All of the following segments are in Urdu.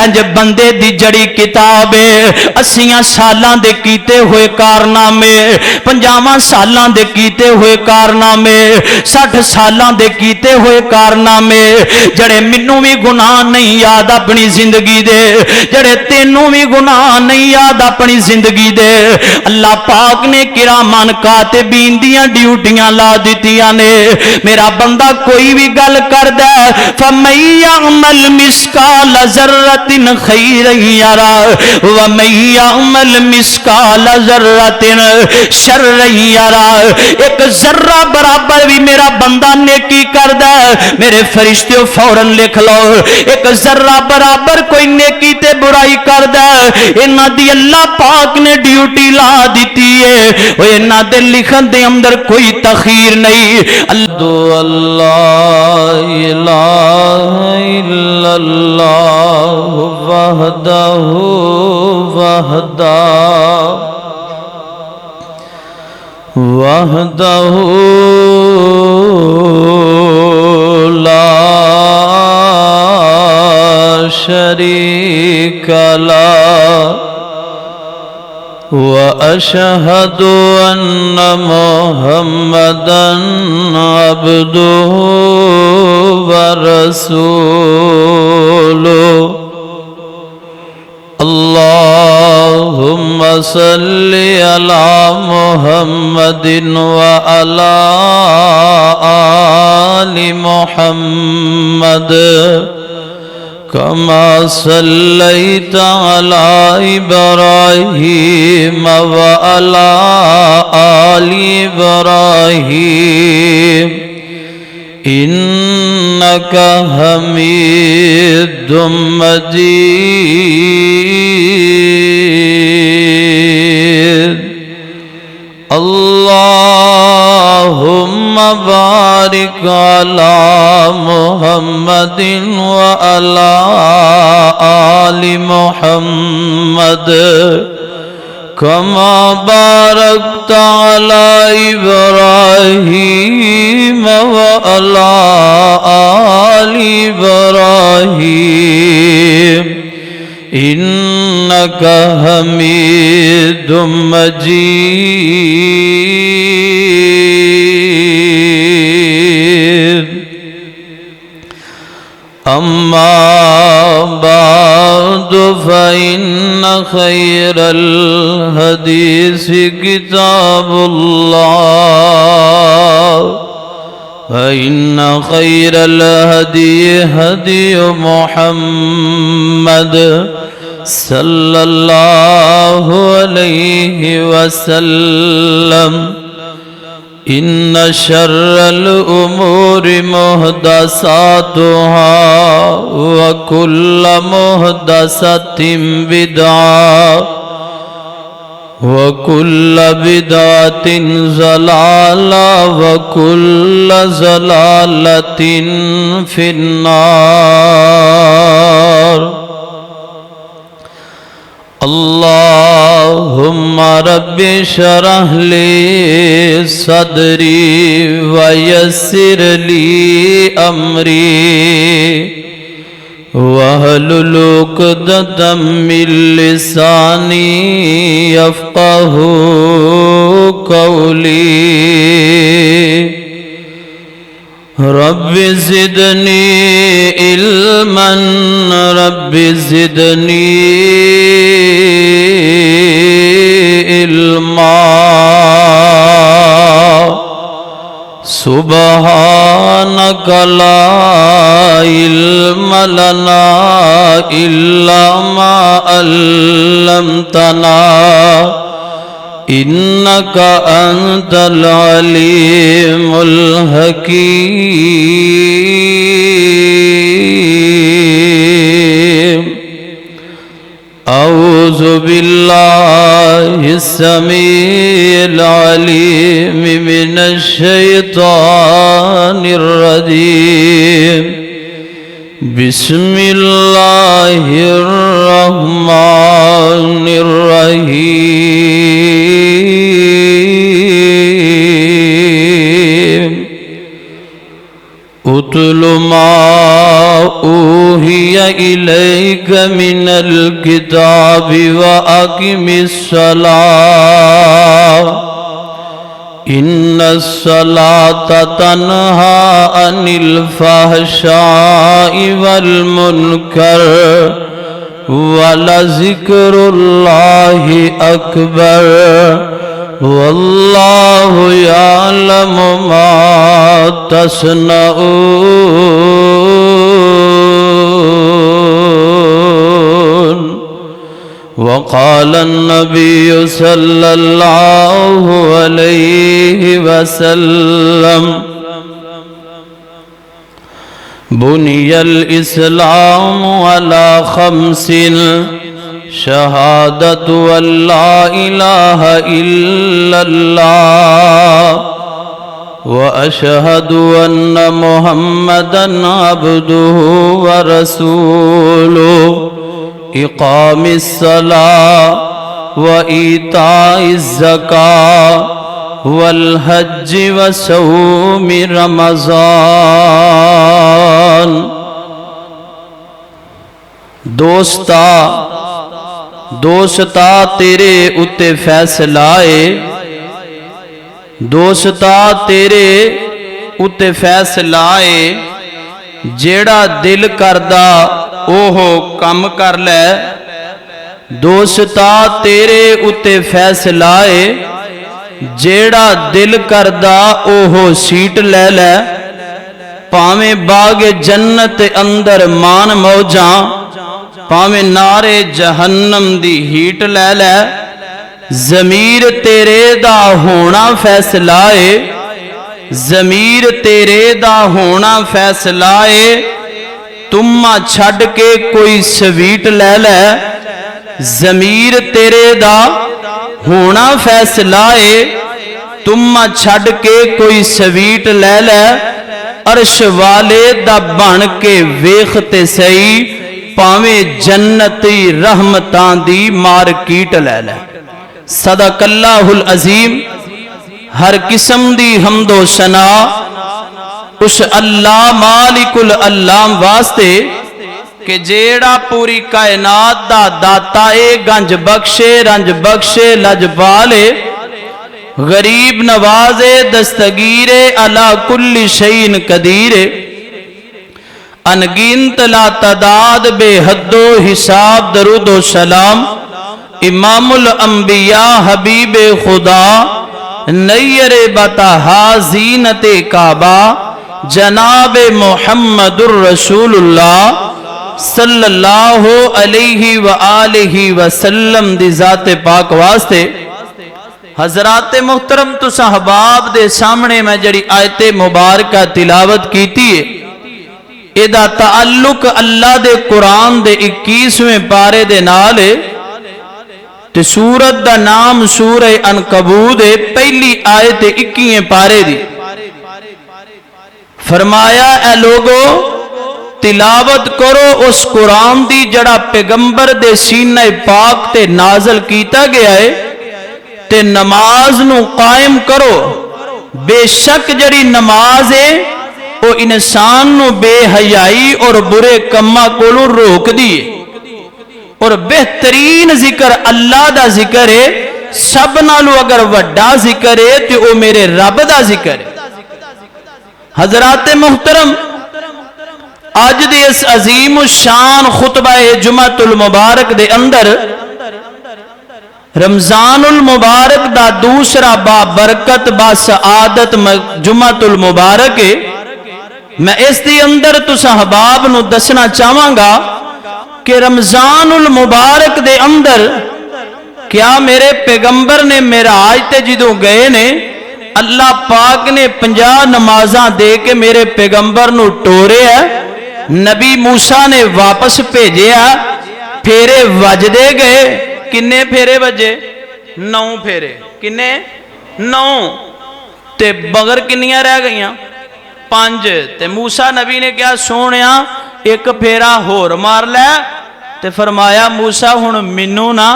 انج بندے دی جڑی کتاب ہے 80 سالاں دے کیتے ہوئے کارنامے 50 سالاں دے کیتے ہوئے کارنامے 60 سالاں دے کیتے ہوئے کارنامے جڑے منوں بھی گناہ نہیں یاد اپنی زندگی دے جڑے تینوں بھی گناہ نہیں یاد اپنی زندگی دے اللہ پاک نے کرامان کاتبین دیاں ڈیوٹیاں لا دیتیاں نے میرا بندہ کوئی بھی گل کر دے فَمَن يَعْمَلْ مِثْقَالَ ذَرَّةٍ خَيْرًا يَرَهُ وَمَن يَعْمَلْ مِثْقَالَ ذَرَّةٍ شَرًّا يَرَهُ ایک ذرہ برابر بھی میرا بندہ نیکی کر دے میرے فرشتوں فوراً لکھ لو ایک ذرہ برابر کوئی نیکی تے برائی کر دے انہاں دی اللہ پاک نے ڈیوٹی لا دیتی ہے وہ انہاں دے لکھن دے اندر کوئی تخیر نہیں اللہ الہ الا اللہ وحدہ وحدہ لا شریک لہ وأشهد أن محمدا عبده ورسوله اللهم صل على محمد وعلى آل محمد كما صليت على إبراهيم وعلى آل إبراهيم إنك حميد مجيد اللهم بارك على محمد وعلى آل محمد كما باركت على إبراهيم وعلى آل إبراهيم إنك حميد مجيد أما بعد فإن خير الحديث كتاب الله فإن خير الهدي هدي محمد صلى الله عليه وسلم إن شر الأمور محدثاتها وكل محدثة بدعة وكل بدعة ضلالة وكل ضلالة في النار اللهم رب اشرح لي صدري ويسر لي أمري واحلل عقدة من لساني يفقهوا قولي رب زدني علما رب زدني علما سبحانك لا علم لنا إلا ما علمتنا إنك أنت العليم الحكيم أعوذ بالله السميع العليم من الشيطان الرجيم بسم الله الرحمن الرحيم اتل ما اوحي إليك عليك من الكتاب وأقم الصلاة إن الصلاة تنهى عن الفحشاء والمنكر ولذكر الله أكبر والله يعلم ما تصنعون. وقال النبي صلى الله عليه وسلم بني الإسلام على 5: شهادة أن لا إله إلا الله وأشهد أن محمدًا عبده ورسوله إقام الصلاة وإيتاء الزكاة والحج وصوم رمضان. دوستا تیرے اتے فیصلہ ہے، دوستا تیرے اتے فیصلہ ہے، جیڑا دل کردا اوہو کم کر لے. دوستا تیرے اتے فیصلہ ہے، جیڑا دل کردا اوہو سیٹ لے لے. پاویں باغ جنت اندر مان موجاں، پاویں نارے جہنم دی ہیٹ لے لے. ضمیر تیرے دا ہونا فیصلہ ہے، ضمیر تیرے دا ہونا فیصلہ ہے. تمہ چھڑ کے کوئی سویٹ لے لے. ضمیر تیرے دا ہونا فیصلہ ہے، تمہ چھڑ کے کوئی سویٹ لے لے. عرش والے دا بن کے ویختے سہی، پاویں جنتی رحمتاں دی مارکیٹ لے لے. صدق اللہ العظیم. ہر قسم دی حمد و ثنا اس اللہ مالک العلام واسطے کہ جیڑا پوری کائنات دا داتا اے، گنج بخشے رنج بخشے لجپالے، غریب نوازے دستگیرے علا کل شیء قدیر. انگنت لا تعداد بے حد و حساب درود و سلام امام الانبیاء حبیب خدا نیر بطہا زینت کعبہ جناب محمد الرسول اللہ صلی اللہ علیہ وآلہ وسلم دی ذات پاک واسطے. حضرات محترم تو صحباب دے سامنے میں جڑی آیت مبارکہ تلاوت کیتی ہے، ایدہ تعلق اللہ دے قرآن دے 21ویں پارے دے نالے تے سورت دا نام سورہ عنکبوت ہے. پہلی آیت 21ویں پارے دی فرمایا اے لوگو تلاوت کرو اس قرآن دی جڑا پیغمبر دے سینہ پاک تے نازل کیتا گیا ہے، تے نماز نو قائم کرو. بے شک جڑی نماز ہے وہ انسان نو بے حیائی اور برے کما کولو روک دیئے. اور بہترین ذکر اللہ دا ذکر ہے. سب نالو اگر وڈا ذکر ہے تو وہ میرے رب دا ذکر ہے. حضرات محترم، آج دے اس عظیم الشان خطبہ جمعۃ المبارک دے اندر رمضان المبارک دا دوسرا با برکت با سعادت جمعۃ المبارک ہے. میں اس دی اندر تو صحباب نو دسنا چاہواں گا کہ رمضان المبارک دے اندر کیا میرے پیغمبر نے معراج تے جدوں گئے نے اللہ پاک نے 50 نمازاں دے کے میرے پیغمبر نو ٹورے ہے. نبی موسیٰ نے واپس بھیجے پھیرے وجدے گئے. کنے پھیرے وجے؟ 9 پھیرے. کنے؟ 9. تے بغیر کنیاں رہ گئیاں؟ 5. تے موسیٰ نبی نے کیا سونیا ایک پھیرا ہور مار لے. تے فرمایا موسیٰ ہن مینوں نا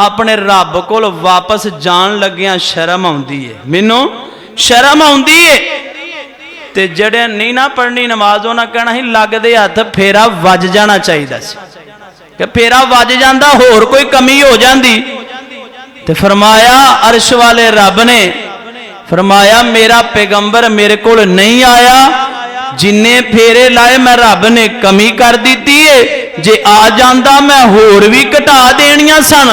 اپنے رب کول واپس جان لگیاں شرم آندی ہے، مینوں شرم آندی ہے. تے جڑے نہیں نہ پڑھنی نمازوں نہ کہنا ہی لگ دے ہاتھ پھیرا وج جانا چاہیے سی. کہ پھیرا وج جاندہ ہور کوئی کمی ہو جاندی تے فرمایا عرش والے رب نے فرمایا میرا پیغمبر میرے کول نہیں آیا جننے پھیرے لائے میں رب نے کمی کر دیتی ہے جے آ جاندہ میں ہور بھی کٹا دینیاں سن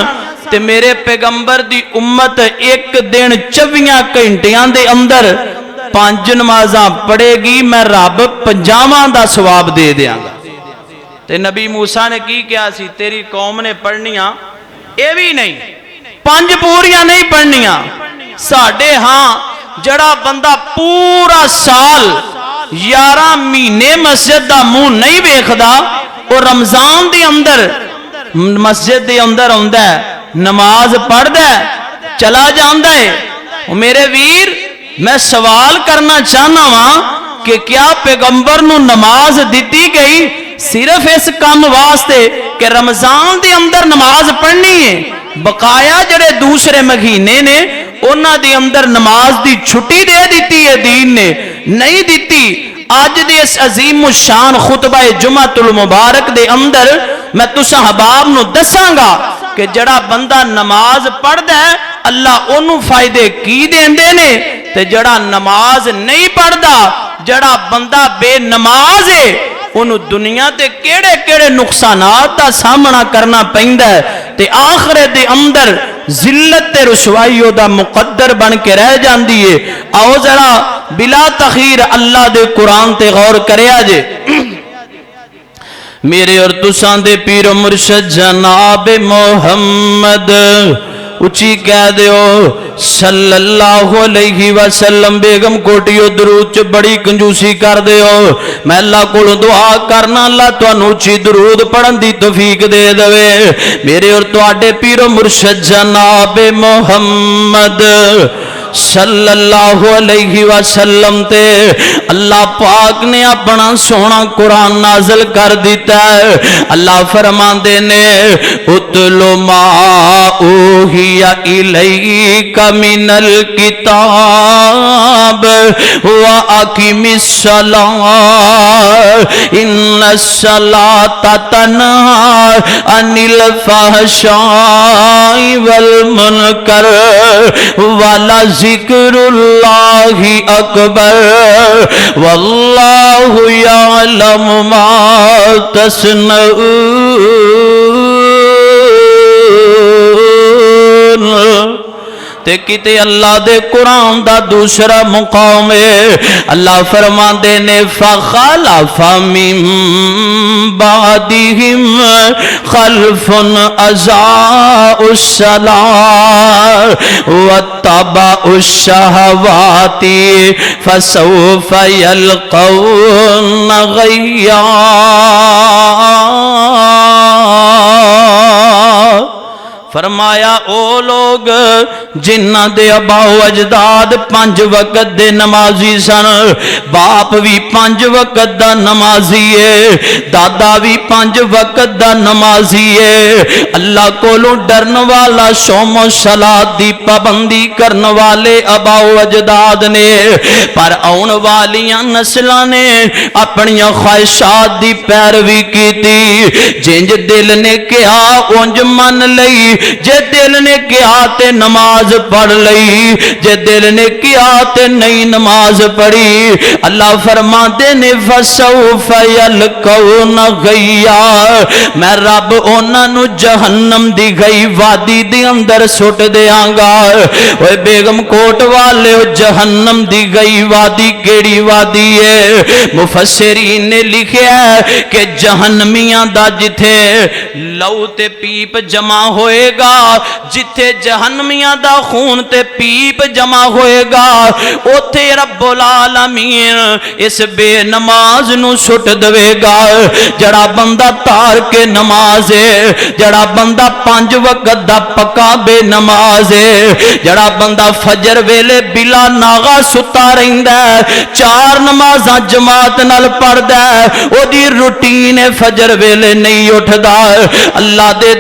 تے میرے پیغمبر دی امت ایک دن 24 گھنٹیاں دے اندر 5 نمازاں پڑھے گی میں رب 50 دا ثواب دے دیاں گا تے نبی موسیٰ نے کی کیا سی تیری قوم نے پڑھنیاں اے بھی نہیں 5 پوریاں نہیں پڑھنیاں ساڑھے ہاں جڑا بندہ پورا سال 11 مہینے مسجد دا منہ نہیں ویکھدا اور رمضان دے اندر مسجد دے اندر آندا ہے نماز پڑھدا ہے چلا جاندا ہے میرے ویر میں سوال کرنا چاہنا ہاں کہ کیا پیغمبر نو نماز دتی گئی صرف اس کام واسطے کہ رمضان دے اندر نماز پڑھنی ہے بقایا جڑے دوسرے مہینے نے انہاں دے اندر نماز دی چھٹی دے دیتی ہے دین نے نہیں دیتی آج دے اس عظیم الشان خطبہ جمعۃ المبارک دے اندر میں تساں حباب نو دساں گا کہ جڑا بندہ نماز پڑھدا ہے اللہ انہوں فائدے کی دیندے نے تے جڑا نماز نہیں پڑھدا جڑا بندہ بے نماز ہے انہوں دنیا تے کیڑے کیڑے نقصانات دا سامنا کرنا پیندا ہے تے آخرت دے اندر ذلت تے رسوائیوں دا مقدر بن کے رہ جاندی ہے آؤ ذرا بلا تخیر اللہ دے قرآن تے غور کریا جے میرے اور تسان دے پیر و مرشد جناب محمد اچھی کہہ دیو صلی اللہ علیہ وسلم بیگم کوٹیو درود چ بڑی کنجوسی کر دیو میں اللہ کو دعا کرنا اللہ تو انوچی درود پڑھن دی توفیق دے دوے میرے اور تو آڈے پیر و مرشد جناب محمد صلی اللہ علیہ وسلم تے اللہ پاک نے اپنا سونا قرآن نازل کر دیتا ہے اللہ فرمان دینے اتلو ما اوہی الیک من الکتاب وَأَقِمِ الصَّلَاةَ إِنَّ الصَّلَاةَ تَنْهَى عَنِ الْفَحْشَاءِ وَالْمُنْكَرِ وَلَذِكْرُ اللَّهِ أَكْبَرُ وَاللَّهُ يَعْلَمُ مَا تَصْنَعُونَ تے کتے اللہ دے قرآن دا دوسرا مقام ہے اللہ فرماندے نے فخلف من بعدہم خلف اضاعوا الصلاۃ واتبعوا الشہوات فسوف یلقون غیا فرمایا او لوگ جنہ دے ابا و اجداد 5 وقت دے نمازی سن باپ بھی 5 وقت دا نمازی ہے دادا بھی 5 وقت دا نمازی ہے اللہ کولوں ڈرن والا صوم و صلاۃ دی پابندی کرن والے ابا و اجداد نے پر آن والیاں نسلاں نے اپنی خواہشات دی پیروی کیتی جنج دل نے کہا اونج من لئی جے دل نے کیا تے نماز پڑھ لئی جے دل نے کیا تے نئی نماز پڑھی اللہ فرماتے نے فسوف یلقون غیا میں رب انہاں نو جہنم دی گئی وادی دے اندر سٹ دیاں گا اوے بیگم کوٹ والے جہنم دی گئی وادی کیڑی وادی ہے مفسرین نے لکھیا ہے کہ جہنمیاں دا جتھے لو تے پیپ جمع ہوئے گا جتھے جہنمیاں دا خون تے پیپ جمع ہوئے گا اوتھے رب العالمین اس بے نماز نو سٹ دوے گا جڑا بندہ تار کے نماز ہے جڑا بندہ 5 وقت دا پکا بے نماز ہے جڑا بندہ فجر ویلے بلا ناغا ستا رہندا ہے 4 نمازاں جماعت نال پڑھدا ہے او دی روٹین فجر ویلے نہیں اٹھدا اللہ دے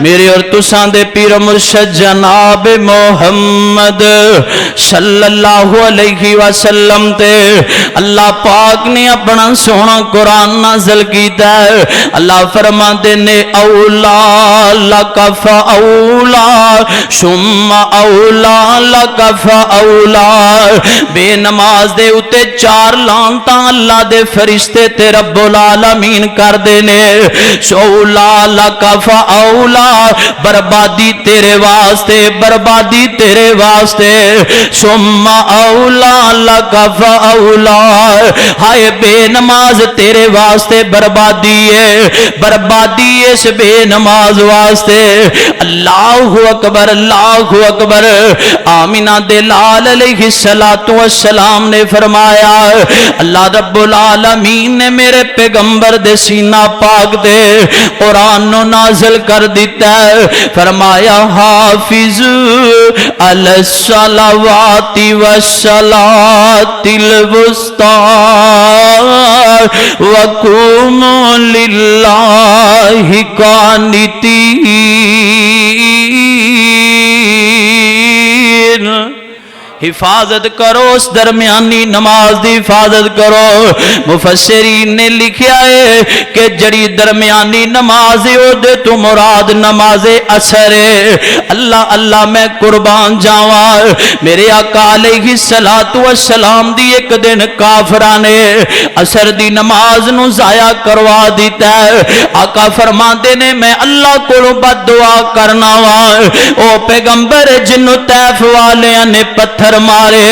میرے اور تساں دے پیر مرشد جناب محمد صلی اللہ علیہ وسلم تے اللہ پاک نے اپنا سونا قرآن نازل کیتا ہے. اللہ فرماندے نے اولا لک فاولا ثم اولا لک فاولا. بے نماز دے اتے 4 لعنتاں اللہ دے فرشتے تے رب العالمین کر دے نے. اولا لک فاولا بربادی تیرے واسطے بربادی تیرے واسطے. ثم اولا لک فاولا ہائے بے نماز تیرے واسطے بربادی ہے بربادی اس بے نماز واسطے. اللہ اکبر اللہ اکبر. آمینہ دے لال علیہ السلام نے فرمایا اللہ رب العالمین نے میرے پیغمبر دے سینہ پاک دے قرآن نو نازل کر دیتا ہے. فرمایا حافظ علی الصلوات والصلاۃ الوسطی وقوموا للہ قانتین. حفاظت کرو اس درمیانی نماز دی حفاظت کرو. مفسرین نے لکھیا ہے کہ جڑی درمیانی نماز ہے او دے تو مراد نماز عصر ہے. اللہ اللہ میں قربان جاواں میرے آقا علیہ السلام دی ایک دن کافراں نے عصر دی نماز نو ضائع کروا دیتا ہے. آقا فرماندے نے میں اللہ کولوں بد دعا کرنا وا او پیغمبر جنوں طیف والیاں نے پتھر مارے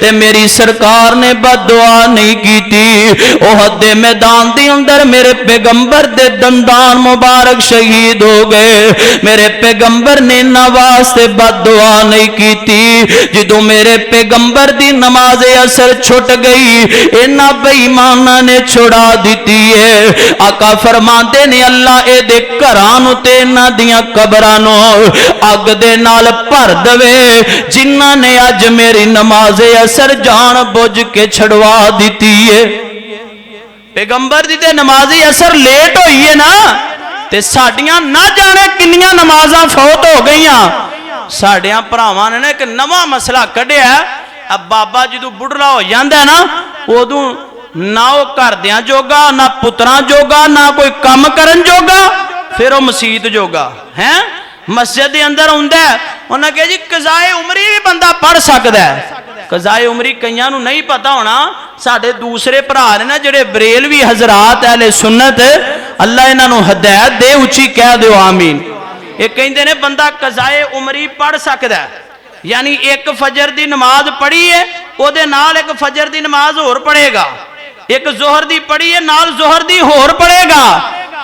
تے میری سرکار نے بد دعا نہیں کیتی. احد دے میدان دی اندر میرے پیغمبر دے دندان مبارک شہید ہو گئے. میرے پیغمبر نے واسطے بد دعا نہیں کیتی. جدوں میرے پیغمبر دی نماز عصر چھٹ گئی انہاں بے ایماناں نے چھڑا دیتی ہے. آقا فرماندے نے اللہ اے دے گھراں نوں تے انہاں دیاں قبراں نوں اگ دے نال بھر دے جنہاں نے اج میری نماز عصر جان بوجھ کے چھڑوا دیتی ہے. پیغمبر دی تے نماز عصر لیٹ ہوئی ہے نا تے ساڈیاں نہ جانے کنیاں نمازاں فوت ہو گئیاں. ساڈیاں بھراواں نے ایک نواں مسئلہ کڈیا ہے. اب بابا جدوں بڑھڑا ہو جاندا ہے نا اودوں نہ او گھردیاں جوگا نہ پتراں جوگا نہ کوئی کم کرن جوگا پھر او مسجد جوگا ہیں مسجد دے اندر ہوندا ہے. انہاں کہا جی قضائے عمری بھی بندہ پڑھ سکدا ہے. قضائے عمری کئیاں نوں نہیں پتا ہونا. ساڈے دوسرے بھرا نے نا جڑے بریلوی حضرات اہل سنت اللہ انہاں نوں ہدایت دے اونچی کہہ دیو آمین. یہ کہندے نے بندہ قضائے عمری پڑھ سکدا ہے یعنی ایک فجر دی نماز پڑھی ہے او دے نال ایک فجر دی نماز اور پڑھے گا. ایک ظہر دی پڑھی ہے نال ظہر دی ہور پڑھے گا.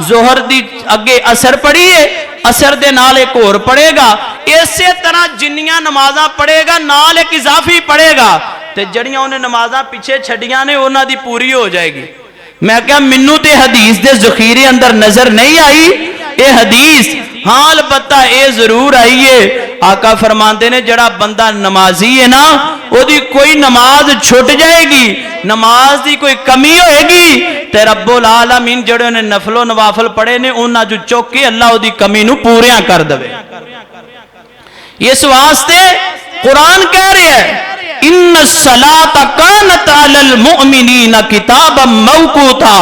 ظہر دی اگے عصر پڑھی ہے عصر دے نال ایک اور پڑھے گا. اسی طرح جنیاں نمازاں پڑھے گا نال ایک اضافی پڑھے گا تے جڑیاں انہیں نمازاں پیچھے چھڑیاں نے انہاں دی پوری ہو جائے گی. میں کہا منو تے حدیث دے ذخیرے اندر نظر نہیں آئی اے حدیث ہاں البتہ اے ضرور آئیے. آقا فرماندے نے جڑا بندہ نمازی ہے نا او دی کوئی نماز چھوٹ جائے گی نماز دی کوئی کمی ہوئے گی تے رب العالمین جڑے انہیں نفل و نوافل پڑھے نے انہاں جو چوکے اللہ او دی کمی نو پوریاں کر دوے. اس واسطے قرآن کہہ رہے ہیں ان الصلاۃ کانت علی المؤمنین کتابا موقوتا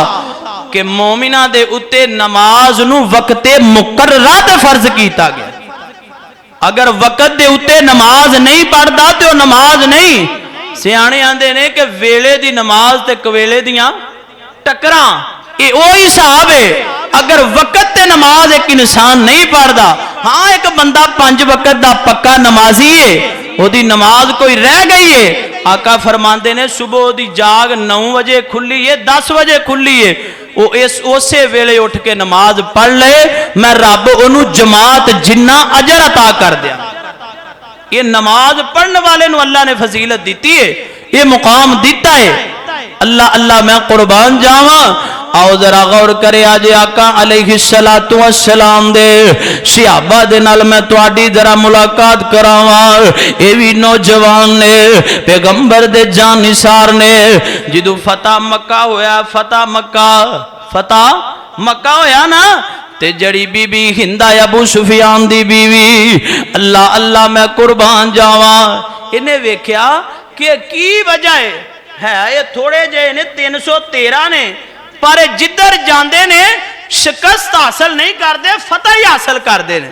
کہ مومنہ دے اتے نماز نو وقت مقررہ تے فرض کیتا گیا. اگر وقت دے اتے نماز نہیں پڑھدا تے وہ نماز نہیں. سیانے آندے نے کہ ویلے دی نماز تے کویلے دیاں ٹکراں یہ وہی حساب ہے. اگر وقت تے نماز ایک انسان نہیں پڑھدا ہاں ایک بندہ 5 وقت دا پکا نمازی ہے وہ دی نماز کوئی رہ گئی ہے. آقا فرماندے نے صبح دی جاگ 9 بجے کھلی ہے 10 بجے کھلی ہے وہ اسے ویلے اٹھ کے نماز پڑھ لے میں رب انہوں جماعت جنہ اجر عطا کر دیا. یہ نماز پڑھنے والے نو اللہ نے فضیلت دیتی ہے یہ مقام دیتا ہے. اللہ اللہ میں قربان جاواں. آؤ ذرا غور کرے آج آقا علیہ السلام دے صحابہ دے نال میں تواڈی ذرا ملاقات کراواں. اے وی نوجوان نے پیغمبر دے جان نثار نے جدو فتح مکہ ہویا فتح مکہ ہویا نا تے جڑی بی بی ہندا ابو سفیان دی بیوی اللہ اللہ میں قربان جاواں انہیں ویکھیا کہ کی وجہ ہے یہ تھوڑے جے نے 313 نے پر جدھر جاندے نے شکست حاصل نہیں کردے فتح ہی حاصل کردے نے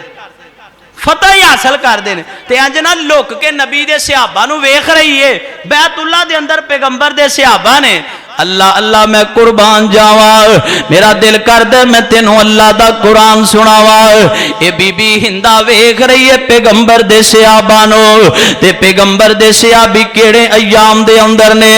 فتح ہی حاصل کردے نے تے انج نہ لک کے نبی دے صحابہ نو ویکھ رہی ہے بیت اللہ دے اندر پیغمبر دے صحابہ نے اللہ اللہ میں قربان جاواں میرا دل کردے میں تینوں اللہ دا قرآن سناواں اے بی بی ہندا ویکھ رہی ہے پیغمبر دے صحابہ نو تے پیغمبر دے صحابی کیڑے ایام دے اندر نے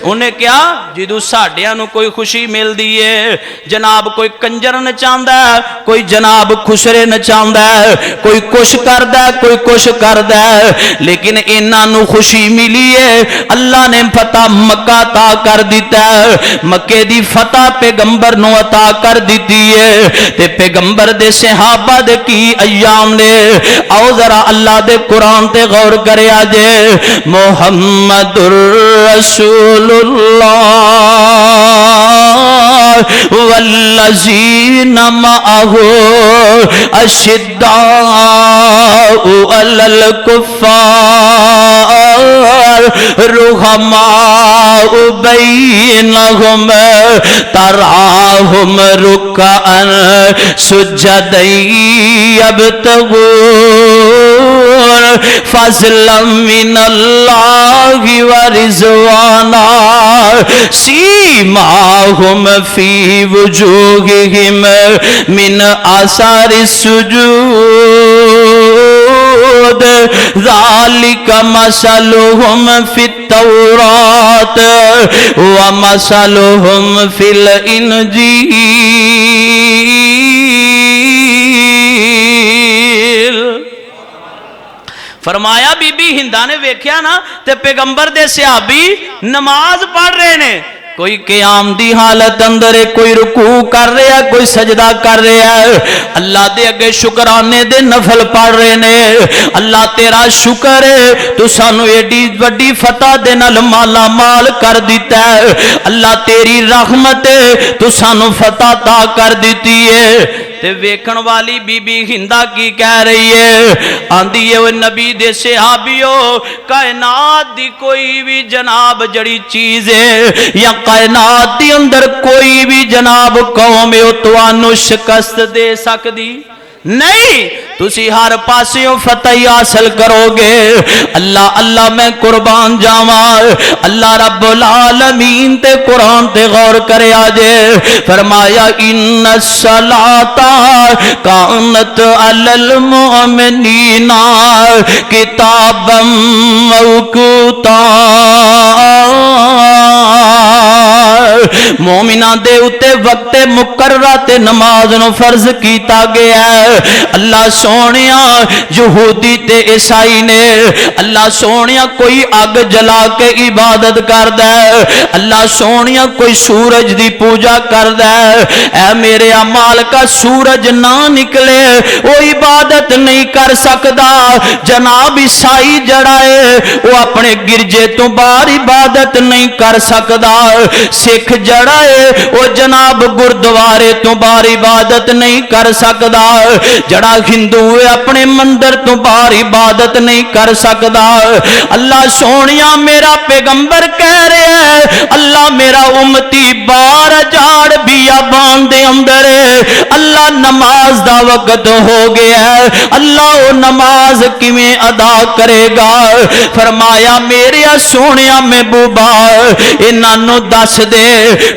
انہیں کیا جدو ساڈیاں نو کوئی خوشی مل دی ہے جناب کوئی کنجر نچاندا ہے کوئی جناب خسرے نچاندا ہے کوئی کچھ کردا ہے کوئی کچھ کردا ہے لیکن انہاں نو خوشی ملی ہے اللہ نے فتح مکہ عطا کر دیتا ہے مکے دی فتح پیغمبر نو عطا کر دیتی ہے تے پیغمبر دے صحابہ دے کی ایام نے آؤ ذرا اللہ دے قرآن تے غور کرے آجے محمد الرسول اللہ والذین معه اشداء علی الکفار رحماء بینہم تراہم رکعا سجدا یبتغون فضلا من اللہ ورضوانا سیماہم فی وجوہہم من آثار السجود ذالک مثلہم فی التوراۃ ومثلہم فی الانجیل فرمایا بی بی ہندا نے ویکھیا نا تے پیغمبر دے صحابی نماز پڑھ رہے نے کوئی قیام دی حالت اندر ہے کوئی رکوع کر رہا ہے کوئی سجدہ کر رہا ہے اللہ دے اگے شکرانے دے نفل پڑھ رہے نے اللہ تیرا شکر ہے تو سانو ایڈی وڈی فتح دے نال مالا مال کر دیتا ہے اللہ تیری رحمت ہے تو سانو فتح عطا کر دیتی ہے تے ویکھن والی بی بی ہندا کی کہہ رہی ہے آندی ہے وہ نبی دے صحابیو کائنات دی کوئی بھی جناب جڑی چیز ہے یا کائنات دی اندر کوئی بھی جناب قوم ہے توانو شکست دے سکدی نہیں تسی ہر پاسیوں فتح حاصل کرو گے اللہ اللہ میں قربان جاواں اللہ رب العالمین تے قرآن تے غور کرے آجے فرمایا ان الصلاۃ کانت علی المؤمنین کتابا موقوتا مومنہ دے اتے وقت مقررہ تے نماز نو فرض کیتا گیا ہے اللہ سونیا یہودی تے عیسائی نے اللہ سونیا کوئی آگ جلا کے عبادت کردا ہے اللہ سونیا کوئی سورج دی پوجا کردا ہے اے میرے اعمال کا سورج نہ نکلے وہ عبادت نہیں کر سکدا جناب عیسائی جڑا ہے وہ اپنے گرجے تو باہر عبادت نہیں کر سکدا سکھ جڑا ہے وہ جناب گردوارے تو باہر عبادت نہیں کر سکدا جڑا ہندو ہے اپنے مندر تو باہر عبادت نہیں کر سکدا اللہ سونیا میرا پیغمبر کہہ رہے ہیں اللہ میرا امتی بار جاڑ بیابان دے اندر ہے اللہ نماز دا وقت ہو گیا ہے اللہ وہ نماز کیویں ادا کرے گا فرمایا میرے سونیا محبوبا انہاں نو دس دے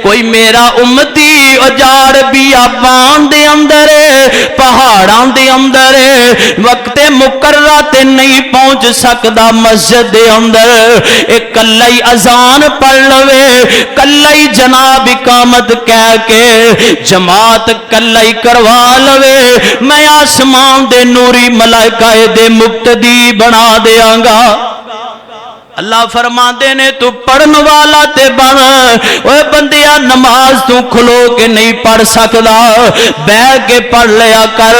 کوئی میرا امتی اجاڑ بیابان دے اندر ہے پہاڑاں دے اندر ہے وقت مقررہ تے نہیں پہنچ سکدا مسجد دے اندر ایک کلئی اذان پڑھ لوے کلئی جناب اقامت کہہ کے جماعت کلئی کروا لوے میں آسمان دے نوری ملائکہ دے مقتدی بنا دیاں گا اللہ فرماندے نے تو پڑھن والا تے بن اوے بندیا نماز تو کھلو کے نہیں پڑھ سکدا بہ کے پڑھ لیا کر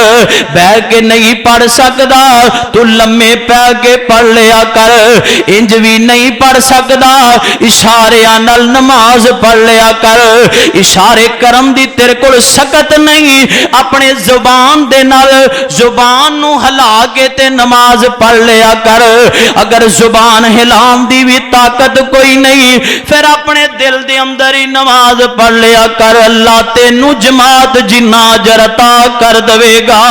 بہ کے نہیں پڑھ سکدا تو لمے پہ کے پڑھ لیا کر انج بھی نہیں پڑھ سکدا اشاریاں نال نماز پڑھ لیا کر اشارے کرم دی تیرے کول سکت نہیں اپنے زبان دے نال زبان نو ہلا کے تے نماز پڑھ لیا کر اگر زبان ہلا دی بھی طاقت کوئی نہیں پھر اپنے دل دے اندر ہی نماز پڑھ لیا کر اللہ تینوں جماعت جنہ اجر عطا کر دے گا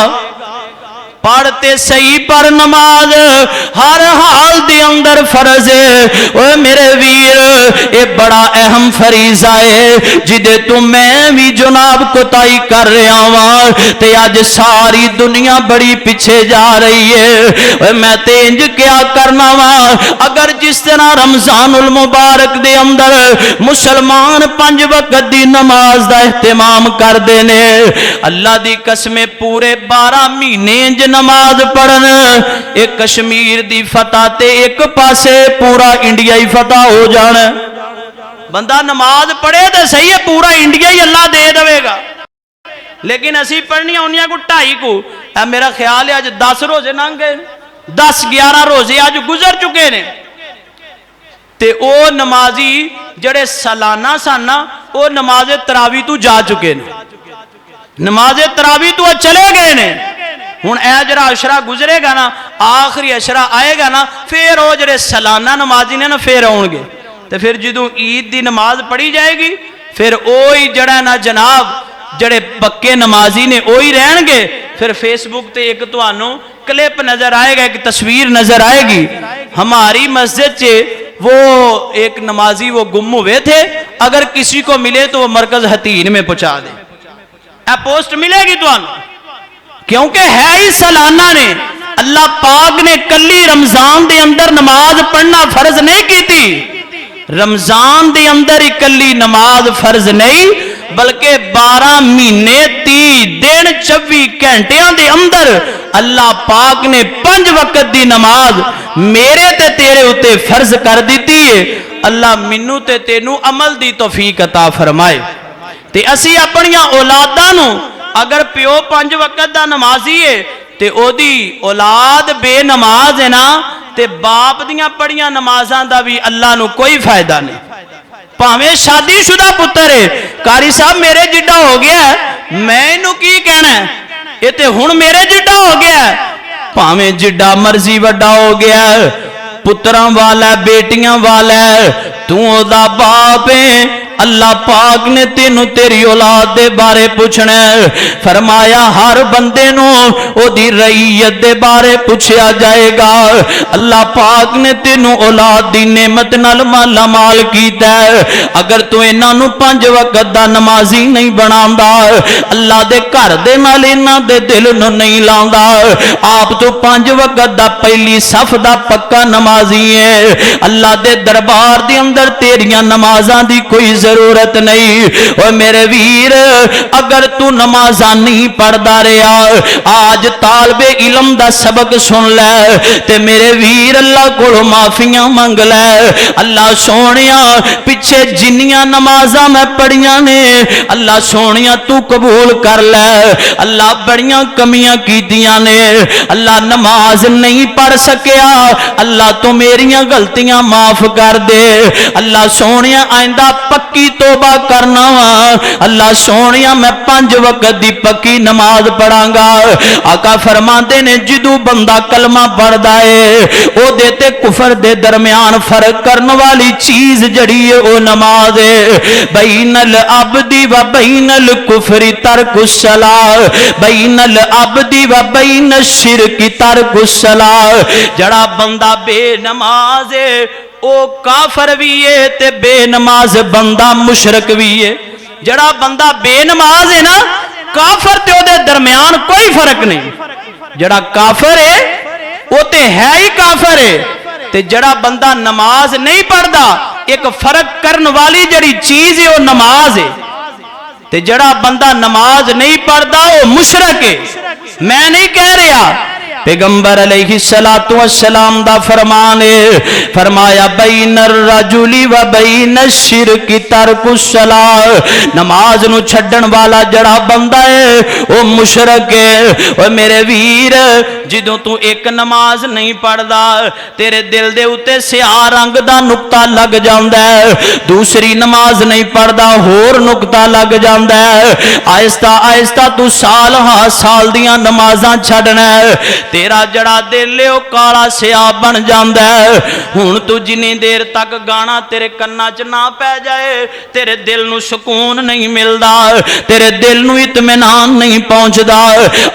پڑھتے صحیح پر نماز ہر حال دے اندر فرض ہے اوے میرے ویر اے بڑا اہم فریضہ ہے جدے تو میں بھی جناب کوتاہی کر رہا ہوں تے اج ساری دنیا بڑی پیچھے جا رہی ہے اوے میں تے انج کیا کرنا وا اگر جس طرح رمضان المبارک دے اندر مسلمان 5 وقت دی نماز دا اہتمام کر دے نے اللہ دی قسم پورے 12 مہینے نماز پڑھن ایک کشمیر دی فتح تے ایک پاسے پورا انڈیا ہی فتح ہو جانا بندہ نماز پڑھے تے صحیح ہے پورا انڈیا ہی اللہ دے دے گا لیکن اسی پڑھنی ہونیاں کو 2.5 کو میرا خیال ہے آج 10 روزے لنگ گئے 10-11 روزے آج گزر چکے نے تے او نمازی جڑے سالانہ سانا او نماز تراوی تو جا چکے نے نماز تراوی تو چلے گئے نے ہن اے جڑا عشرہ گزرے گا نا آخری عشرہ آئے گا نا پھر او جڑے سالانہ نمازی نے نا پھر آؤں گے تے پھر جدوں عید دی نماز پڑھی جائے گی پھر اوہی جڑا نا جناب جڑے پکے نمازی نے اوہی رہن گے پھر فیس بک تے ایک تانوں کلپ نظر آئے گا ایک تصویر نظر آئے گی ہماری مسجد سے وہ ایک نمازی وہ گم ہوئے تھے اگر کسی کو ملے تو وہ مرکز حتین میں پہنچا دے اے پوسٹ ملے گی تانوں کیونکہ ہے ہی سالانہ نے اللہ پاک نے کلی رمضان دے اندر نماز پڑھنا فرض نہیں کی تھی رمضان دے اندر ہی کلی نماز فرض نہیں بلکہ 12 مہینے 30 دن 24 گھنٹیاں دے اندر اللہ پاک نے 5 وقت دی نماز میرے تے تیرے اتے فرض کر دیتی ہے اللہ منو تے تینو عمل دی توفیق عطا فرمائے تے اسی اپنیاں اولاداں نو اگر پیو 5 وقت دا نمازی ہے تے او دی اولاد بے نماز ہے نا تے باپ دیاں پڑیاں نمازاں دا بھی اللہ نو کوئی فائدہ نہیں پاویں شادی شدہ پتر ہے قاری صاحب میرے جڈا ہو گیا ہے میں انہوں کی کہنا ہے یہ تے ہن میرے جڈا ہو گیا ہے پاویں جڈا مرضی وڈا ہو گیا ہے پتراں والا بیٹیاں والا تو دا باپ ہے اللہ پاک نے تینوں تیری اولاد دے بارے پوچھنا فرمایا ہر بندے نو او دی رعیت دے بارے پوچھیا جائے گا اللہ پاک نے تینوں اولاد دی نعمت نال مالا مال کیتا ہے اگر تو انہاں نو 5 وقت دا نمازی نہیں بناوندا اللہ دے گھر دے نال انہاں دے دل نو نہیں لاوندا آپ تو 5 وقت دا پہلی صف دا پکا نمازی ہے اللہ دے دربار دے اندر تیریاں نمازاں دی کوئی ضرورت نہیں اور میرے ویر اگر تو نمازاں نہیں پڑھدا رہیا آج طالب علم دا سبق سن لے تے میرے ویر اللہ کو معافیاں منگ لے اللہ سونیا پیچھے جنیاں نمازاں میں پڑھیاں نے اللہ سونیا تو قبول کر لے اللہ بڑیاں کمیاں کیتیاں نے اللہ نماز نہیں پڑھ سکیا اللہ تو میریاں غلطیاں معاف کر دے اللہ سونیا آئندہ پکی توبہ کرنا وا اللہ سونیا میں 5 وقت دی پکی نماز پڑھاں گا آقا فرماندے نے جدو بندہ کلمہ پڑھدا ہے او دے تے کفر دے درمیان فرق کرن والی چیز جڑی ہے او نماز ہے بین العبد و بین الکفر ترک الصلاۃ بین العبد و بین الشرک ترک الصلاۃ جڑا بندہ بے نماز ہے او کافر بھی ہے تے بے نماز بندہ مشرک بھی ہے جڑا بندہ بے نماز ہے نا کافر تے او دے درمیان کوئی فرق نہیں جڑا کافر ہے او تے ہے ہی کافر ہے تے جڑا بندہ نماز نہیں پڑھدا ایک فرق کرن والی جڑی چیز ہے او نماز ہے تے جڑا بندہ نماز نہیں پڑھدا او مشرک ہے میں نہیں کہہ رہا پیغمبر علیہ الصلوۃ والسلام دا فرمان ہے، فرمایا بین الرجل و بین الشرک ترک الصلاۃ، نماز نو چھڈن والا جڑا بندہ ہے وہ مشرک ہے۔ او میرے ویر جدوں تو ایک نماز نہیں پڑھدا تیرے دل دے اوتے سیاہ رنگ دا نقطہ لگ جاندا ہے، دوسری نماز نہیں پڑھدا ہور نقطہ لگ جاندا ہے، آہستہ آہستہ تو سال ہاں سال دیاں نمازاں چھڈنا ہے، تیرا جڑا دل ہے وہ کالا سیاہ بن جاندا ہے۔ ہن تو جنی دیر تک گانا تیرے کنا چ نہ پے جائے تیرے دل نو سکون نہیں ملدا، تیرے دل نو اطمینان نہیں پہنچدا۔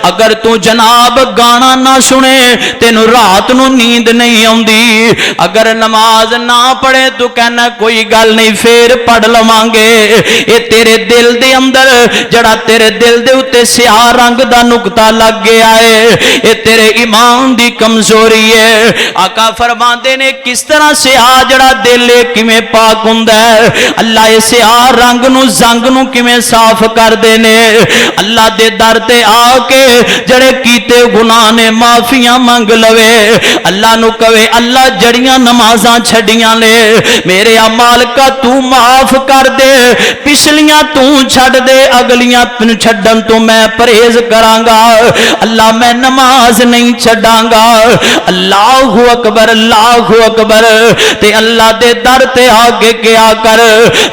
اگر تو جناب گانا نہ سنے تینو رات نو نیند نہیں آندی، اگر نماز نہ پڑھے تو کہنا کوئی گل نہیں پھر پڑھ لواں گے، اے تیرے دل دے اندر جڑا تیرے دل دے اوتے سیاہ رنگ دا نقطہ لگ گیا ہے، اے تیرے ایمان دی کمزوری ہے۔ آقا فرماندے نے کس طرح سیاہ جڑا دل ہے کیویں پاک ہوندا ہے، اللہ اس سیاہ رنگ نو زنگ نو کیویں صاف کر دے نے، اللہ دے در تے آ کے جڑے کیتے گناہ نے معافیاں منگ لوے، اللہ نو کہے اللہ جڑیاں نمازاں چھڈیاں نے میرے مالکا تو معاف کر دے، پچھلیاں تو چھڈ دے، اگلیاں چھڈن تو میں پرہیز کراں گا، اللہ میں نماز نہیں چھڈاں گا۔ اللہ اکبر اللہ اکبر، تے اللہ دے در تے آگے کیا کر،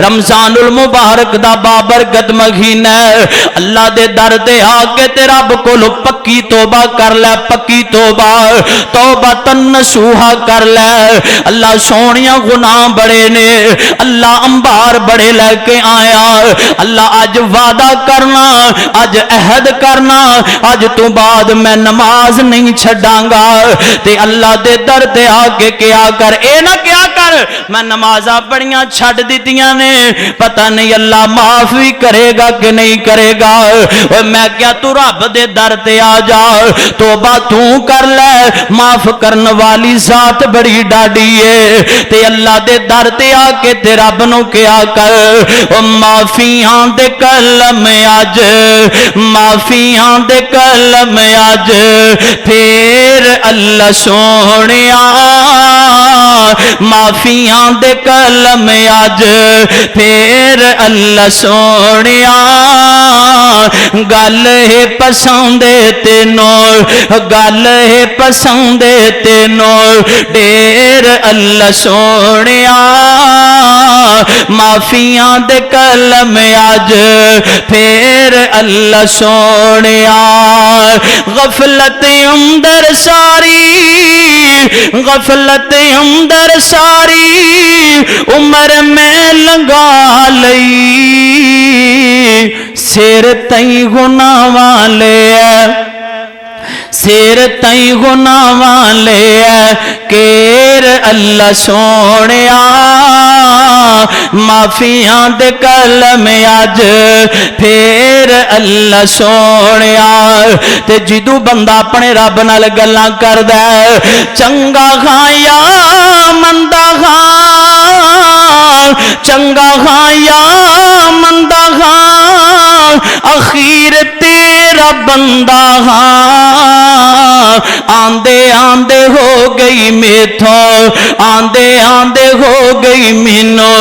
رمضان المبارک دا بابرکت مہینہ ہے، اللہ دے در تے آگے تے رب کولو پکی توبہ کر لے، پکی توبہ توبہ نصوحا کر لے، اللہ سونیاں گناہ بڑے نے، اللہ انبار بڑے لے کے آیا، اللہ اج وعدہ کرنا، اج عہد کرنا، اج تو بعد میں نماز نہیں چھڈاں گا، تے اللہ دے در تے آگے کیا کر، اے نہ کیا کر میں نمازاں بڑیاں چھڈ دتیاں نے پتہ نہیں اللہ معاف بھی کرے گا کہ نہیں کرے گا، میں کیا تو رب دے در تے آ جا، توبہ تو کر لے، معاف کرن والی ذات بڑی ڈاڈی ہے، تے اللہ دے در تے آ کے تے رب نو کیا کر، او معافیاں دے کلم اج، معافیاں دے کلم اج، پھر اللہ سونیا معافیاں دے کلم اج، پھر اللہ سونیا گل ہے پسند تینوں، گل ہے پسند تینوں، ڈیر اللہ سونیا معافیاں دے کلم اج، پھر اللہ سونیا غفلت اندر ساری، غفلت اندر ساری عمر میں لنگا لئی، سیر تئی گناہ والے سیر تئی گناہ والے کیر اللہ سونیا معافیاں دے کلم اج، پھر اللہ سونیا، تے جدو بندہ اپنے رب نال گلاں کردا ہے، چنگا خاں یا مندا خاں، چنگا خاں یا مندا خاں، اخیر تیرا بندہ ہاں، آندے آندے ہو گئی میتھوں، آندے آندے ہو گئی مینو،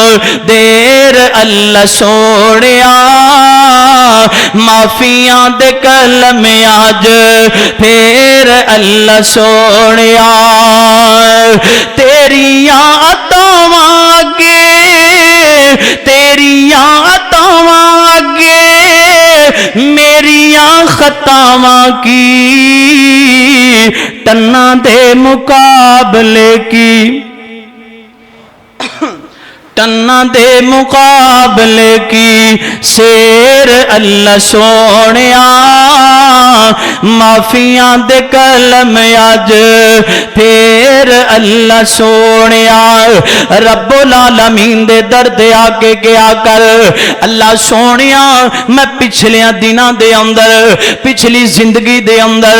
دیر اللہ سونیا معافیاں دے کلم اج، پھر اللہ سونیا تیریاں عطاواں اگے، تیریاں عطاواں اگے میریاں خطاواں کی، ٹنا دے مقابلے کی، ٹنا دے مقابلے کی، سیر اللہ سونیا معافیاں دے کلم اج، پھر اللہ سونیا رب العالمین دے در دے آ کے کیا کر، اللہ سونیا میں پچھلیاں دنوں دے اندر، پچھلی زندگی دے اندر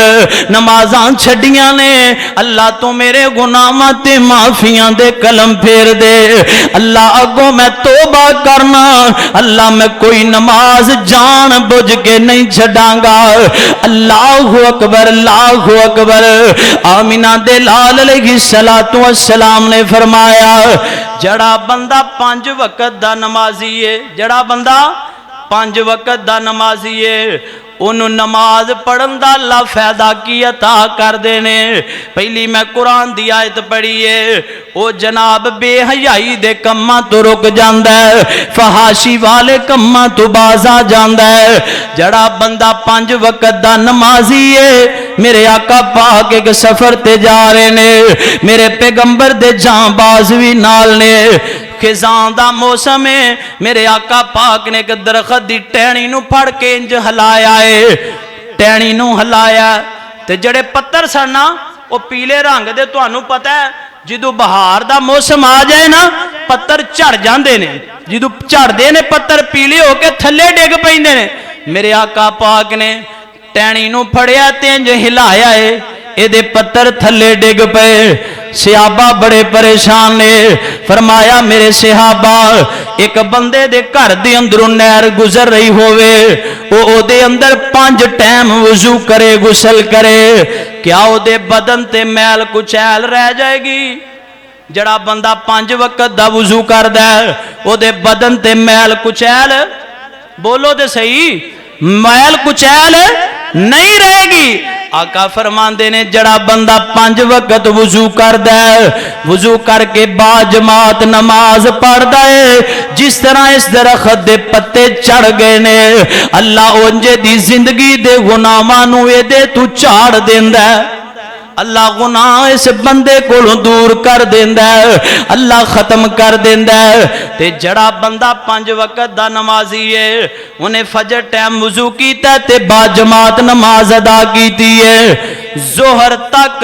نمازاں چھڈیاں نے، اللہ تو میرے گناہاں تے معافیاں دے کلم پھیر دے، اللہ اگوں میں توبہ کرنا، اللہ میں کوئی نماز جان بوجھ کے نہیں چھڈاں گا، اللہ اکبر اللہ اکبر۔ آمینہ دے لال علیہ السلام نے فرمایا جڑا بندہ 5 وقت دا نمازی ہے، جڑا بندہ 5 وقت دا نمازی ہے، انہوں نماز پڑھن دا اللہ فائدہ کی عطا کر دینے۔ پہلی میں قرآن دی آیت پڑھی ہے، او جناب بے حیائی دے کماں تو رک جاندہ ہے، فحاشی والے کماں تو باز آ جاندہ ہے۔ جڑا بندہ 5 وقت دا نمازی ہے، میرے آقا پاک ایک سفر تے جا رہے نے، میرے پیغمبر دے جان باز بھی نال نے، خزاں دا موسم ہے، میرے آقا پاک نے ایک درخت دی ٹہنی نو پھڑ کے انج ہلایا ہے، ٹہنی نو ہلایا تے جڑے پتر سڑنا وہ پیلے رنگ دے، تو انہوں پتہ ہے جدو بہار دا موسم آ جائے نا پتر چڑھ جاندے نے، جدو چڑھ دے نے پتر پیلے ہو کے تھلے ڈگ پیندے نے۔ میرے آقا پاک نے ٹہنی نو پھڑیا تے انج ہلایا ہے، اے دے پتر تھلے ڈگ پے۔ صحابہ بڑے پریشان نے، فرمایا میرے صحابہ ایک بندے دے گھر دے اندروں نہر گزر رہی ہوئے، او دے اندر 5 ٹائم وضو کرے غسل کرے، کیا او دے بدن تے میل کچیل رہ جائے گی؟ جڑا بندہ 5 وقت دا وضو کردا ہے او دے بدن تے میل کچیل، بولو دے صحیح، میل کچیل نہیں رہے گی۔ آقا فرماندے نے جڑا بندہ 5 وقت وضو کردا ہے، وضو کر کے با جماعت نماز پڑھدا ہے، جس طرح اس درخت دے پتے چڑھ گئے نے، اللہ اونجے دی زندگی دے گناہاں نو اے دے تو چاڑ دیندا ہے، اللہ گناہ اس بندے کو دور کر دیندا ہے، اللہ ختم کر دیندا ہے۔ تے جڑا بندہ 5 وقت دا نمازی ہے، انہیں فجر ٹائم وضو کیتا ہے تے با جماعت نماز ادا کیتی ہے، ظہر تک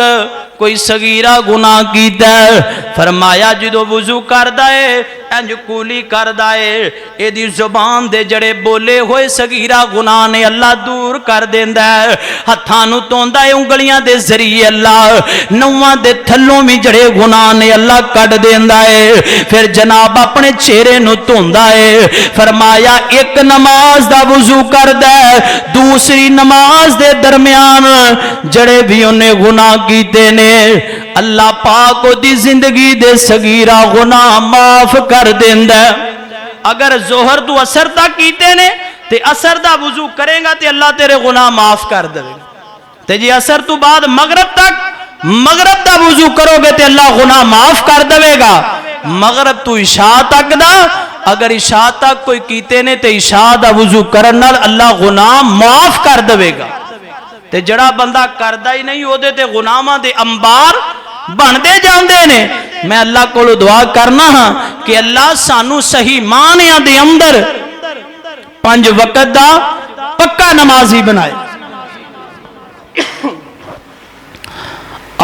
کوئی صغیرہ گناہ کیتا ہے، فرمایا جدو وضو کردا ہے انج کولی کردا ہے، اے دی زبان دے جڑے بولے ہوئے صغیرہ گناہ نے اللہ دور کر دیندا ہے، ہتھاں نو توندا ہے انگلیاں دے ذریعے اللہ نواں دے تھلوں بھی جڑے گناہ نے اللہ کٹ دیندا ہے، پھر جناب اپنے چہرے نو توندا ہے۔ فرمایا ایک نماز دا وضو کردا ہے، دوسری نماز دے درمیان جڑے بھی انہیں گناہ کیتے نے اللہ پاک دی زندگی دے صغیرہ گناہ معاف کر دیندا ہے۔ اگر ظہر تو اثر تک کیتے نے تے اثر دا وضو کرے گا تے اللہ تیرے گناہ معاف کر دے گا، تے جی اثر تو بعد مغرب تک مغرب دا وضو کرو گے تے اللہ گناہ معاف کر دے گا، مغرب تو عشاء تک دا اگر عشاء تک کوئی کیتے نے تے عشاء دا وضو کرن نال اللہ گناہ معاف کر دے گا، تے جڑا بندہ کردہ ہی نہیں ہو دے تے گناہاں دے انبار بن دے جاندے نے۔ میں اللہ کو دعا کرنا ہاں کہ اللہ سانو صحیح معنیاں دے اندر 5 وقت دا پکا نمازی بنائے۔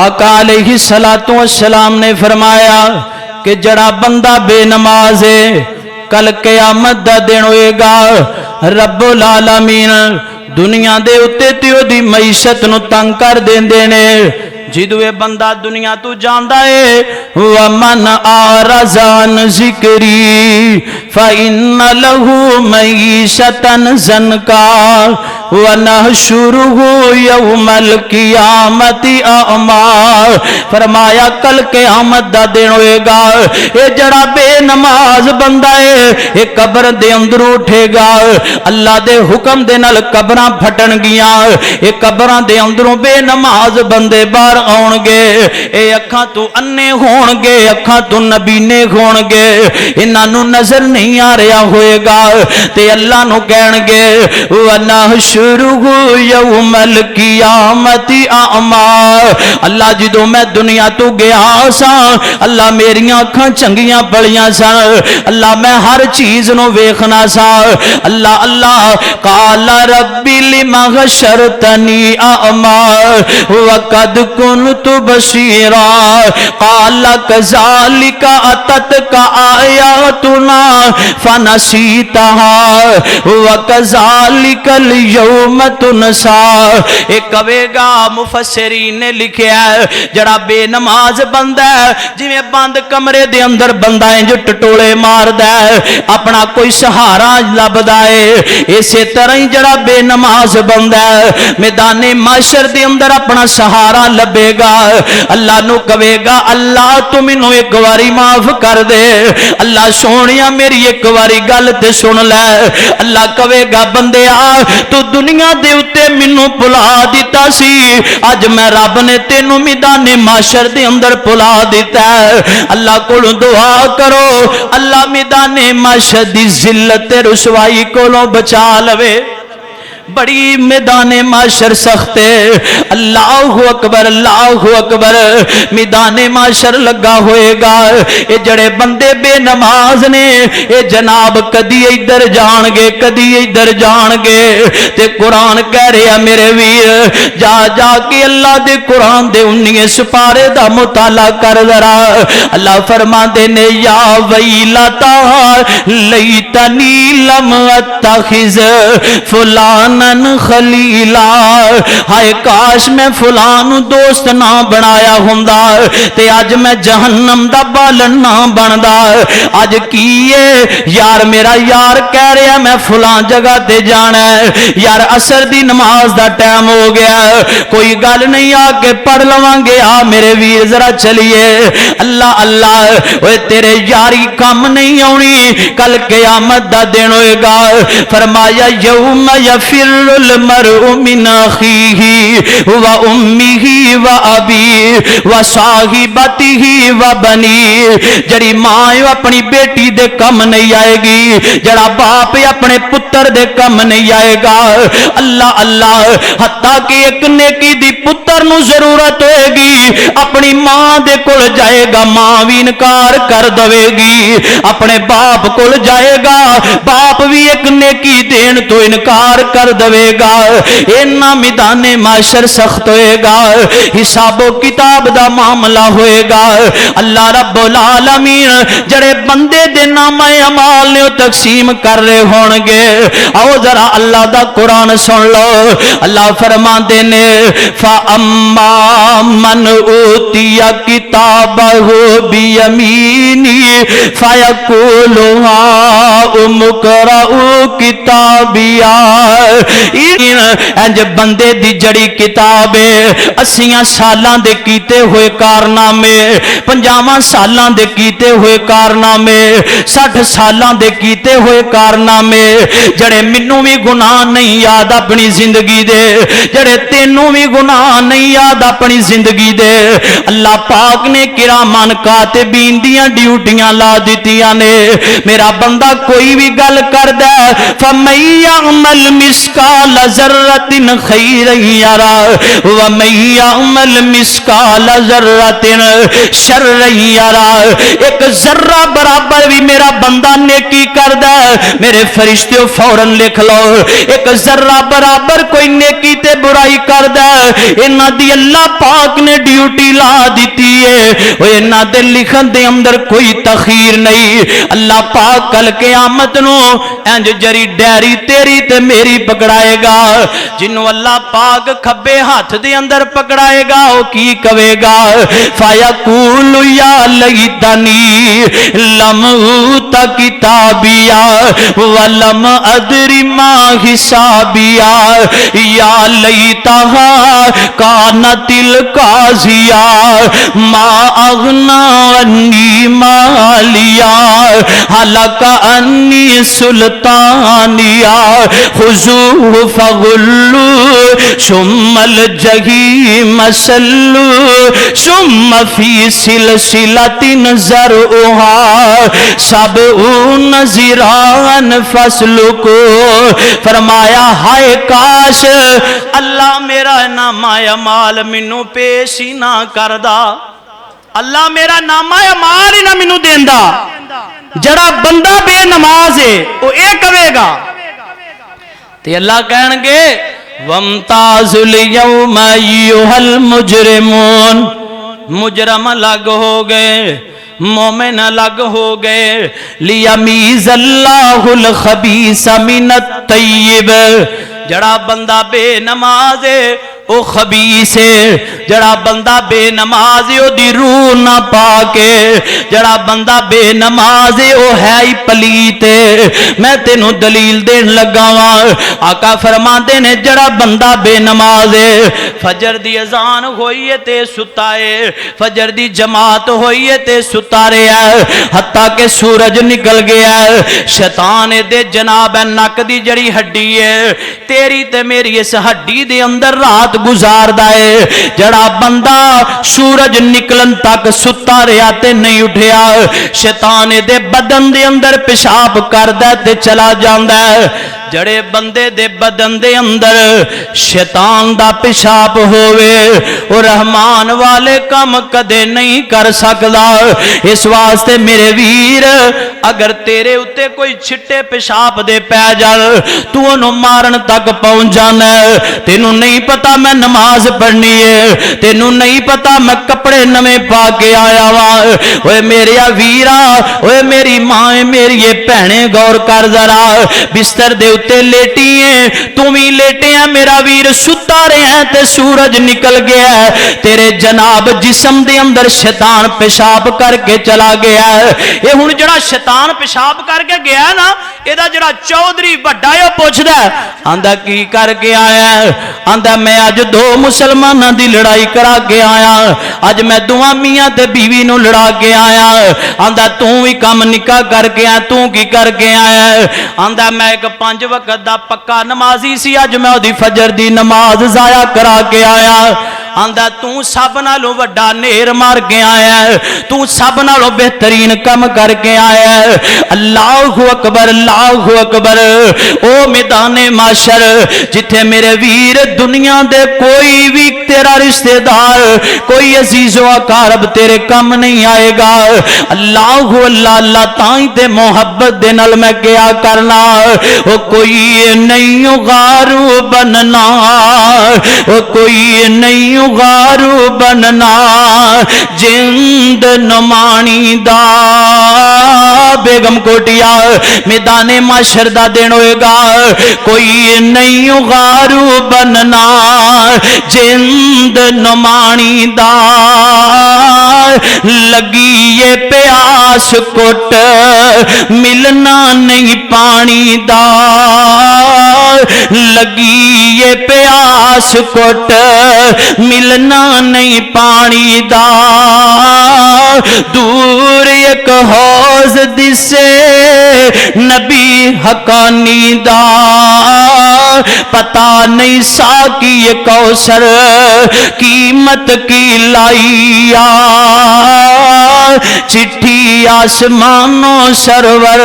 آقا علیہ السلام نے فرمایا کہ جڑا بندہ بے نماز ہے کل قیامت دا دن ہوئے گا، رب العالمین دنیا دے اتے تیو دی معیشت نو تنگ کر دیندے نے، جدو اے بندہ دنیا تو جاندہ ہے وَمَنْ آرَزَ عَنْ ذِكْرِي فَإِنَّ لَهُ مَعِيشَةً ضَنْكًا وَنَحْشُرُهُ يَوْمَ الْقِيَامَةِ أَعْمَىٰ۔ فرمایا کل قیامت دا دن ہوئے گا، اے جڑا بے نماز بندہ ہے اے قبر دے اندر اٹھے گا، اللہ دے حکم دے نال قبراں پھٹن گیاں، اے قبراں دے اندروں بے نماز بندے باہر آن گے، اے اکھاں تو انے ہون گے، اکھاں تو نبینے ہون گے، انہاں نو نظر نہیں آ رہا ہوئے گا، تے اللہ نو کہن گے وَنَحْشُرُهُ يَوْمَ الْقِيَامَةِ أَعْمَىٰ۔ اللہ جدو میں دنیا تو گیا سا اللہ میریاں اکھاں چنگیاں پڑیاں سا، اللہ میں ہر چیز نو ویکھنا سا، اللہ اللہ قال رب لم حشرتنی أعْمَىٰ وَقَدْ كُنْتُ بَصِيرًا قال كَذَلِكَ أَتَتْكَ آيَاتُنَا فَنَسِيتَهَا وَكَذَلِكَ الْيَوْمَ یوم تنسا. اے کہے گا مفسرین نے لکھیا ہے جڑا بے نماز بندہ ہے جویں بند کمرے دے اندر بندہ انج ٹٹولے ماردا ہے اپنا کوئی سہارا لبدا ہے اسی طرح ہی جڑا بے نماز بندہ ہے میدان محشر دے اندر اپنا سہارا لبے گا. اللہ نو کہے گا اللہ تو مینوں ایک واری معاف کر دے. اللہ سونیا میری ایک واری گل تے سن لے. اللہ کہے گا بندیا تو دنیا دے اتے مینوں بھلا دیتا سی اج میں رب نے تینوں میدان محشر دے اندر بھلا دیتا ہے. اللہ کولوں دعا کرو اللہ میدان محشر دی ذلت تے رسوائی کولوں بچا لوے. بڑی میدان معاشر سخت ہے. اللہ اکبر اللہ اکبر. میدان معاشر لگا ہوئے گا. اے جڑے بندے بے نماز نے اے جناب کدی ادھر جان گے کدی ادھر جان گے. تے قرآن کہہ رہا میرے ویر جا جا کے اللہ دے قرآن دے 19 سپارے دا مطالعہ کر ذرا. اللہ فرماندے نے یا ویلتا لیتنی لم اتخذ فلان خلیلا. ہائے کاش میں فلان دوست نہ بنایا ہوندا تے اج میں جہنم دا بالن نہ بندا. اج کیے یار میرا یار کہہ رہا میں فلان جگہ تے جانا ہے یار عصر دی نماز دا ٹائم ہو گیا کوئی گل نہیں آ کے پڑھ لواں گے آ میرے ویر ذرا چلیے. اللہ اللہ اوے تیرے یاری کم نہیں آنی کل قیامت دا دن ہوئے گا. فرمایا یوم یفر المرء من اخیہ و امہ و ابی و صاحبتہ و بنی. جڑی ماں اپنی بیٹی دے کم نہیں آئے گی جڑا باپ اپنے پتر دے کم نہیں آئے گا. اللہ اللہ حتیٰ کہ ایک نیکی دی پتر نو ضرورت ہوئے گی اپنی ماں دے کول جائے گا ماں بھی انکار کر دوے گی. اپنے باپ کول جائے گا باپ بھی ایک نیکی دین تو انکار کر دوے گا. اینا میدان معاشر سخت ہوئے گا. حساب و کتاب دا معاملہ ہوئے گا. اللہ رب العالمین جڑے بندے دے نام اعمال نے تقسیم کر رہے ہونگے آؤ ذرا اللہ دا قرآن سن لو. اللہ فرماندے نے فَأَمَّا مَنْ أُوتِيَ كِتَابَهُ بِيَمِينِهِ فَيَقُولُ هَاؤُمُ اقْرَءُوا كِتَابِيَهْ. انج بندے دی جڑی کتاب ہے 80 سالاں دے کیتے ہوئے کارنامے 50 سالاں دے کیتے ہوئے کارنامے 60 سالاں دے کیتے ہوئے کارنامے جڑے منوں بھی گناہ نہیں یاد اپنی زندگی دے جڑے تینوں بھی گناہ نہیں یاد اپنی زندگی دے. اللہ پاک نے کرامن کاتبین دیاں ڈیوٹیاں لا دیتیاں نے. میرا بندہ کوئی بھی گل کردا فَمَن يَعْمَلْ مِثْقَالَ ذَرَّةٍ خَيْرًا يَرَهُ وَمَن يَعْمَلْ مِثْقَالَ ذَرَّةٍ شَرًّا يَرَهُ. ایک ذرہ برابر بھی میرا بندہ نیکی کردا میرے فرشتوں فوراً لکھ لو. ایک ذرہ برابر کوئی نیکی تے برائی کردا انہاں دی اللہ پاک نے ڈیوٹی لا دیتی ہے. او انہاں دے لکھن دے اندر کوئی تخیر نہیں. اللہ پاک کل قیامت نو انج جری ڈیری تیری تے میری پکڑائے گا. جنوں اللہ پاک کھبے ہاتھ دے اندر پکڑائے گا او کی کہے گا فَيَقُولُ يَا لَيْتَنِي لَمْ أُوتَ كِتَابِيَهْ وَلَمْ أَدْرِ مَا حِسَابِيَهْ يَا لَيْتَهَا كَانَتِ الْقَاضِيَةَ مَا أَغْنَىٰ عَنِّي مَالِيَهْ هَلَكَ عَنِّي سُلْطَانِيَهْ خُذُوهُ فَغُلُّوهُ ثُمَّ الْجَحِيمَ صَلُّوهُ ثُمَّ فِي سِلْسِلَةٍ ذَرْعُهَا 70 ذراعًا فَاسْلُكُوهُ. فرمایا ہائے کاش اللہ میرا نامہ اعمال مینوں پیش ہی نہ کردا. اللہ میرا نامہ اعمال ہی نہ مینوں دیندا. جڑا بندہ بے نماز ہے وہ اے کہے گا تے اللہ کہن گے وَامْتَازُوا الْيَوْمَ أَيُّهَا الْمُجْرِمُونَ. مجرم الگ ہو گئے مومن الگ ہو گئے. لِيَمِيزَ اللَّهُ الْخَبِيثَ مِنَ الطَّيِّبِ. جڑا بندہ بے نماز ہے او خبیث ہے، جڑا بندہ بے نماز ہے او دی روح نہ پاکے، جڑا بندہ بے نماز ہے او ہے ہی پلیت ہے۔ میں تینوں دلیل دین لگا واں، آقا فرماندے نے جڑا بندہ بے نماز ہے، فجر دی اذان ہوئی ہے تے ستا ہے، فجر دی جماعت ہوئی ہے تے ستا رہا ہے، حتیٰ کہ سورج نکل گیا ہے، شیطان دے جناب نک دی جڑی ہڈی ہے، تیری تے میری اس ہڈی دے اندر رات گزار دائے، جڑا بندہ سورج نکلن تک ستا رہا تے نہیں اٹھیا، شیطان دے بدن دے اندر پیشاب کردا تے چلا جاندا ہے۔ جڑے بندے دے بدن دے اندر شیطان دا پیشاب ہوئے او رحمان والے کم کدے نہیں کر سکدا۔ اس واسطے میرے ویر اگر تیرے اتے کوئی چھٹے پیشاب دے پہ جل تو انہوں مارن تک پہنچ جانا ہے، تینوں نہیں پتا میں نماز پڑھنی ہے، تینوں نہیں پتا میں کپڑے نویں پا کے آیا وا۔ اوے میرے ویرا، اوے میری ماں، میری یہ بہنیں غور کر ذرا، بستر دے اتے لیٹی ہیں، تم ہی لیٹے ہیں میرا ویر، ستا رہے ہیں تے سورج نکل گیا ہے، تیرے جناب جسم دے اندر شیطان پیشاب کر کے چلا گیا ہے۔ یہ ہن جڑا شیطان پیشاب کر کے گیا ہے نا، ایدہ جڑا چودھری بڑا ہے پوچھ دا ہے، آندہ کی کر کے آیا ہے؟ آندہ میں آج دو مسلمانہ دی لڑائی کرا کے آیا، آج میں دعا میاں تے بیوی نو لڑا کے آیا، آندہ توں ہی کم نکاح کر کے آیا، توں کی کر کے آیا؟ آندہ میں ایک 5 وقت دا پکا نمازی سی، آج میں دی فجر دی نماز ضائع کرا کے آیا۔ آندہ توں سب نالوں وڈا نیر مار کے آیا ہے، توں سب نالوں بہترین کم کر کے آیا ہے۔ اللہ اکبر، اللہ اکبر۔ او میدان معاشر جتھے میرے ویر دنیا دے کوئی بھی تیرا رشتہ دار، کوئی عزیز و اقارب تیرے کم نہیں آئے گا۔ اللہ اللہ اللہ تائیں تے محبت دے نال میں کیا کرنا، او کوئی نہیں غارو بننا، او کوئی نہیں غارو بننا، جند نمانی دا۔ بیگم کوٹیا میدان معاشر دا دن ہوئے گا، کوئی نہیں غارو بننا، جند نمانی دا۔ لگی یہ پیاس کٹ ملنا نہیں پانی دا، لگی یہ پیاس کٹ ملنا نہیں پانی دا۔ دور ایک حوض دسے نبی حقانی دا، پتہ نہیں ساکی کوثر قیمت کی لائیا، چٹھی آسمانوں سرور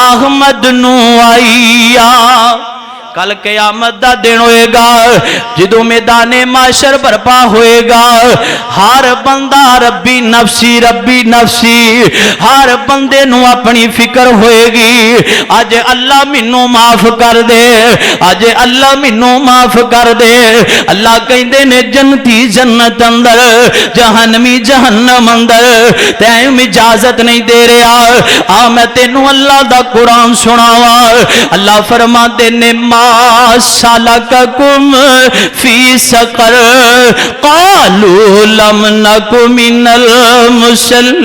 احمد نو آئیا۔ کل قیامت دا دن ہوئے گا جدو میدان معاشر برپا ہوئے گا، ہر بندہ ربی نفسی ربی نفسی، ہر بندے نو اپنی فکر ہوئے گی، آج اللہ منو معاف کر دے، آج اللہ منو معاف کر دے۔ اللہ کہندے نے جنتی جنت اندر، جہنمی جہنم اندر، تیم اجازت نہیں دے رہا، آ میں تینوں اللہ دا قرآن سناوا۔ اللہ فرماتے نے سَلَكَكُمْ فِي سَقَرَ قَالُوا لَمْ نَكُ مِنَ الْمُصَلِّينَ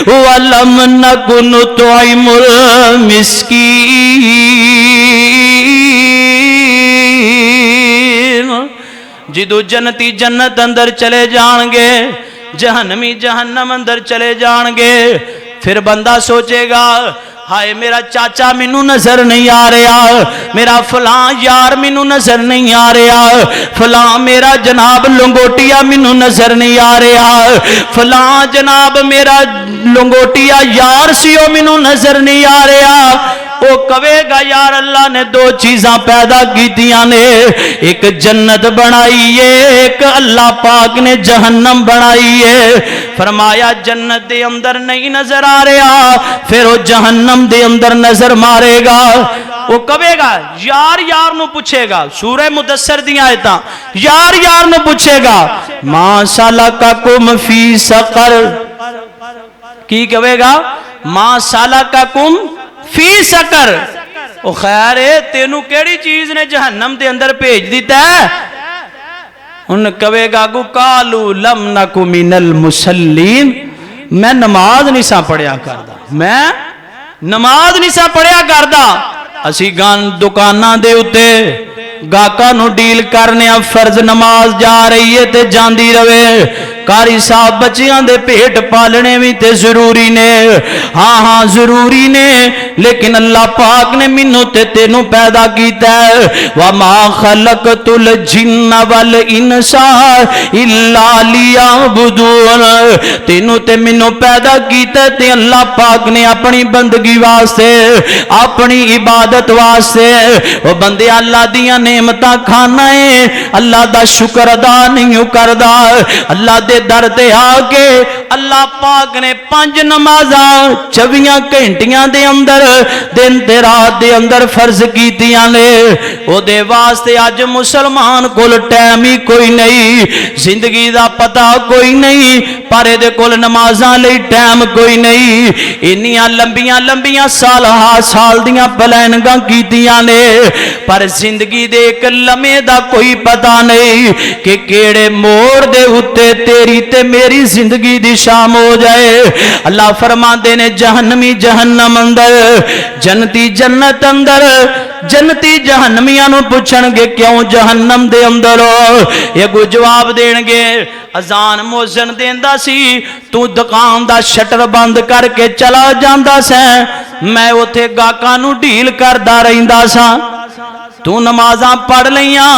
وَلَمْ نَكُ نُطْعِمُ الْمِسْكِينَ۔ جدو جنتی جنت اندر چلے جان گے، جہنمی جہنم اندر چلے جان گے، پھر بندہ سوچے گا ہائے میرا چاچا منو نظر نہیں آ رہا، میرا فلاں یار منو نظر نہیں آ رہا، فلاں میرا جناب لنگوٹیا منو نظر نہیں آ رہا، فلاں جناب میرا لنگوٹیا یار سیو منو نظر نہیں آ رہا۔ وہ کہے گا یار اللہ نے دو چیزاں پیدا کیتیاں نے، ایک جنت بنائی ہے، ایک اللہ پاک نے جہنم بنائی ہے۔ فرمایا جنت دے اندر نہیں نظر آ رہا، پھر وہ جہنم دے اندر نظر مارے گا۔ وہ کہے گا یار یار نو پوچھے گا، سورہ مدثر دی آیتاں، یار یار نو پوچھے گا ما سَلَكَكُمْ فِي سَقَرَ، کی کہے گا ما سَلَكَكُمْ فی سقر، او خیر ہے تینوں کیڑی چیز نے جہنم دے اندر بھیج دیتا ہے؟ ان کہے گا گو قالو لم نکو من المصلین، میں نماز نہیں سا پڑھیا کردا، میں نماز نہیں سا پڑھیا کردا۔ اسی دکاناں دے اتے گاہکاں نو ڈیل کرنے فرض نماز جا رہی ہے تے جاندی رہے، کاری صاحب بچیاں دے پیٹ پالنے بھی تے ضروری نے، ہاں ہاں ضروری نے، لیکن اللہ پاک نے منو تے تینوں پیدا کیتا ہے، وَمَا خَلَقْتُ الْجِنَّ وَالْإِنسَ إِلَّا لِيَعْبُدُونَ، تینوں تے منو پیدا کیتا ہے تے اللہ پاک نے اپنی بندگی واسطے، اپنی عبادت واسطے، وہ بندے اللہ دیاں نعمتاں کھانا ہے، اللہ دا شکر ادا نہیں کردا، اللہ دے در تے آکے اللہ پاک نے 5 نمازاں 24 گھنٹیاں دے اندر دن تے رات دے اندر فرض کیتیاں نے، او دے واسطے اج مسلمان کول ٹائم ہی کوئی نہیں، زندگی دا پتہ کوئی نہیں، پارے دے کول نمازاں لئی ٹائم کوئی نہیں، انیاں لمبیاں لمبیاں سال دیاں پلاننگاں کیتیاں نے، پر زندگی دے ایک لمحے دا کوئی پتہ نہیں کہ کیڑے موڑ دے اتے تیری تے میری زندگی دی شام ہو جائے۔ اللہ فرماندے نے جہنمی جہنم اندر، جنتی جنت اندر، جنتی جہنمیاں نو پوچھن گے کیوں جہنم دے اندر ہو؟ یہ کو جواب دین گے اذان موزن دیندا سی، تو دکان دا شٹر بند کر کے چلا جاندا سا، میں اوتھے گاہکاں نو ڈیل کردا رہندا سا، تو نمازاں پڑھ لیاں،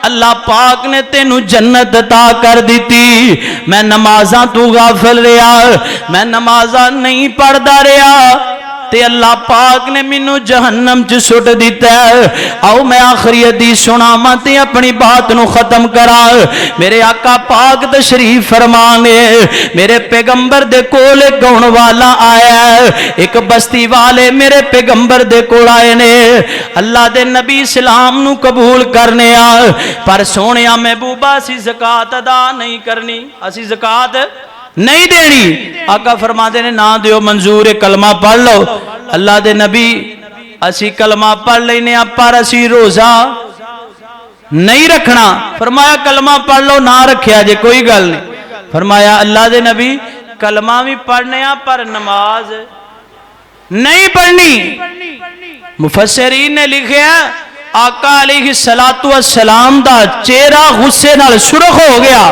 اللہ پاک نے تینو جنت عطا کر دیتی، میں نمازاں تو غافل رہا، میں نمازاں نہیں پڑھدا رہا تے اللہ پاک نے منو جہنم چ سٹ دیتا ہے۔ آؤ میں آخری حدیث سناواں تے اپنی بات نو ختم کراں۔ میرے آقا پاک تشریف فرمانے، میرے پیغمبر دے کول ایک گون والا آیا ہے، ایک بستی والے میرے پیغمبر دے کول آئے نے، اللہ دے نبی اسلام نو قبول کرنے آ، پر سونیا محبوبہ اسی زکات ادا نہیں کرنی، اسی زکات نہیں دینی۔ آقا فرماتے نے نہ دیو منظور ہے، کلمہ پڑھ لو۔ اللہ دے نبی اسی کلمہ پڑھ لینے پر اسی روزہ نہیں رکھنا، فرمایا کلمہ پڑھ لو نہ رکھیا جے کوئی گل نہیں، فرمایا اللہ دے نبی کلمہ بھی پڑھنے پر نماز نہیں پڑھنی۔ مفسرین نے لکھیا آقا علیہ السلام دا چہرہ غصے نال سرخ ہو گیا،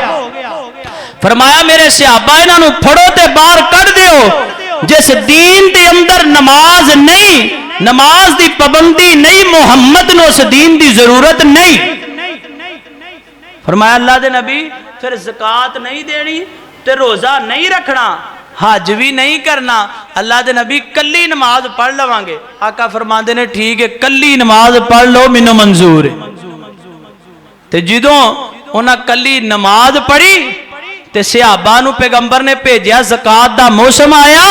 فرمایا میرے صحابہ انہاں نو پھڑو تے باہر کڈ دیو، جس دین دے اندر نماز نہیں، نماز دی پابندی نہیں، محمد نو اس دین دی ضرورت نہیں۔ فرمایا اللہ دے نبی پھر زکات نہیں دینی تے روزہ نہیں رکھنا، حج بھی نہیں کرنا، اللہ دے نبی کلی نماز پڑھ لواں گے۔ آقا فرماندے نے ٹھیک ہے کلی نماز پڑھ لو مینوں منظور ہے۔ تے جدوں انہاں کلی نماز پڑھی تے صحابہ نو پیغمبر نے بھیجیا، زکات دا موسم آیا،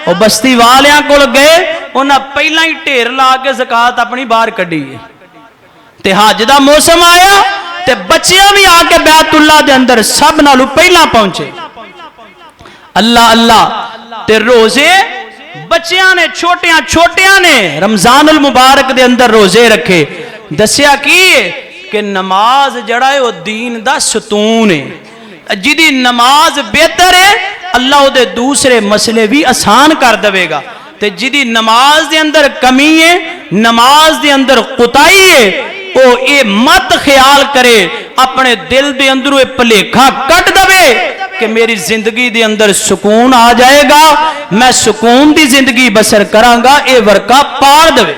او بستی والیاں کول گئے، انہاں پہلا ہی ڈھیر لا کے زکات اپنی باہر کڈی ہے، تے حج دا موسم آیا تے بچیاں بھی آ کے بیت اللہ دے اندر سب نالوں پہلا پہنچے۔ اللہ اللہ تے روزے بچیاں نے چھوٹیاں نے رمضان المبارک دے اندر روزے رکھے، دسیا کی کہ نماز جڑا ہے وہ دین دا ستون ہے، جدی نماز بہتر ہے اللہ او دے دوسرے مسئلے بھی آسان کر دے گا، تے جدی نماز دے اندر کمی ہے، نماز دے اندر قطائی ہے، او اے مت خیال کرے اپنے دل دے اندر اے پلیکھا کٹ دے کہ میری زندگی دے اندر سکون آ جائے گا، میں سکون دی زندگی بسر کراں گا، اے ورکا پار دے۔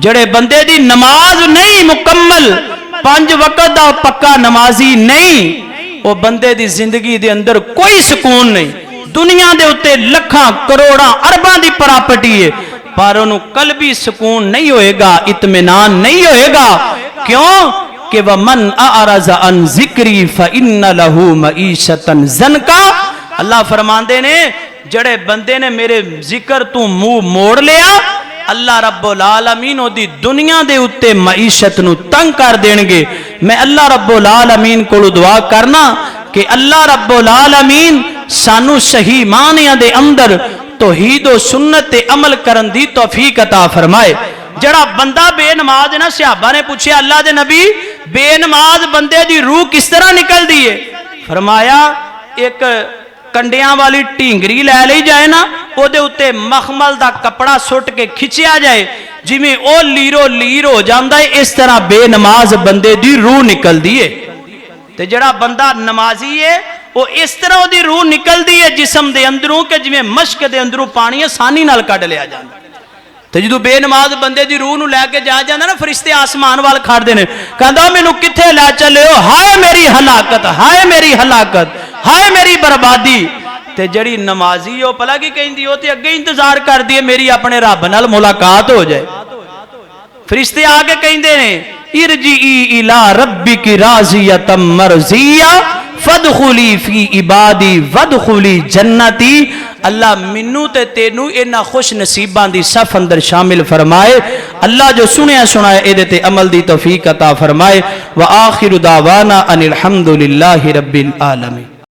جڑے بندے دی نماز نہیں مکمل، 5 وقت دا پکا نمازی نہیں، وہ بندے دی زندگی دے اندر کوئی سکون نہیں، دنیا دے اتے لکھاں کروڑاں ارباں دی پراپرٹی ہے، پر انہوں قلبی سکون نہیں ہوئے گا، اطمینان نہیں ہوئے گا، کیوں کہ وَمَنْ أَعْرَضَ عَنْ ذِكْرِي فَإِنَّ لَهُ مَعِيشَةً ضَنْكَا۔ اللہ فرماندے نے جڑے بندے نے میرے ذکر تو منہ موڑ لیا، اللہ رب العالمین دی دنیا دے اتے معیشت نو تنگ کر دیں گے۔ میں اللہ رب العالمین کو دعا کرنا کہ اللہ رب العالمین سانو صحیح معنیاں دے اندر توحید و سنت عمل کرن دی توفیق عطا فرمائے۔ جڑا بندہ بے نماز ہے نا، صحابہ نے پوچھے اللہ دے نبی بے نماز بندے دی روح کس طرح نکل دی ہے؟ فرمایا ایک کنڈیاں والی ٹینگری لے لی جائے نا، او دے اتے مخمل دا کپڑا سٹ کے کھچیا جائے، جی میں او لیرو لیر ہو جاندہ ہے، اس طرح بے نماز بندے دی روح نکل دیئے۔ تے جڑا بندہ نمازی ہے وہ اس طرح دی روح نکل دیئے جسم دے اندروں کہ جی میں مشک دے اندروں پانی آسانی نال کڈ لیا جاندہ۔ تے جدو بے نماز بندے دی روح نو لے کے جا جاندہ نا، فرشتے آسمان وال کھڑ دینے، کہندا مینوں کتھے لے چلے ہو؟ ہائے میری ہلاکت، ہائے میری ہلاکت، ہائے میری بربادی۔ تے جڑی نمازی ہو پلا کی کہیں دی ہو تے اگے انتظار کر دیئے میری اپنے رب نال ملاقات ہو جائے۔ فرشتے آگے کہیں دینے ارجعی الی ربک راضیۃ مرضیہ فادخلی فی عبادی وادخلی جنتی۔ اللہ منو تے تینو انہاں خوش نصیباں دی صف اندر شامل فرمائے۔ اللہ جو سنیا سنائے اے دے تے عمل دی توفیق عطا فرمائے۔ وآخر دعوانا ان الحمدللہ رب العالمین۔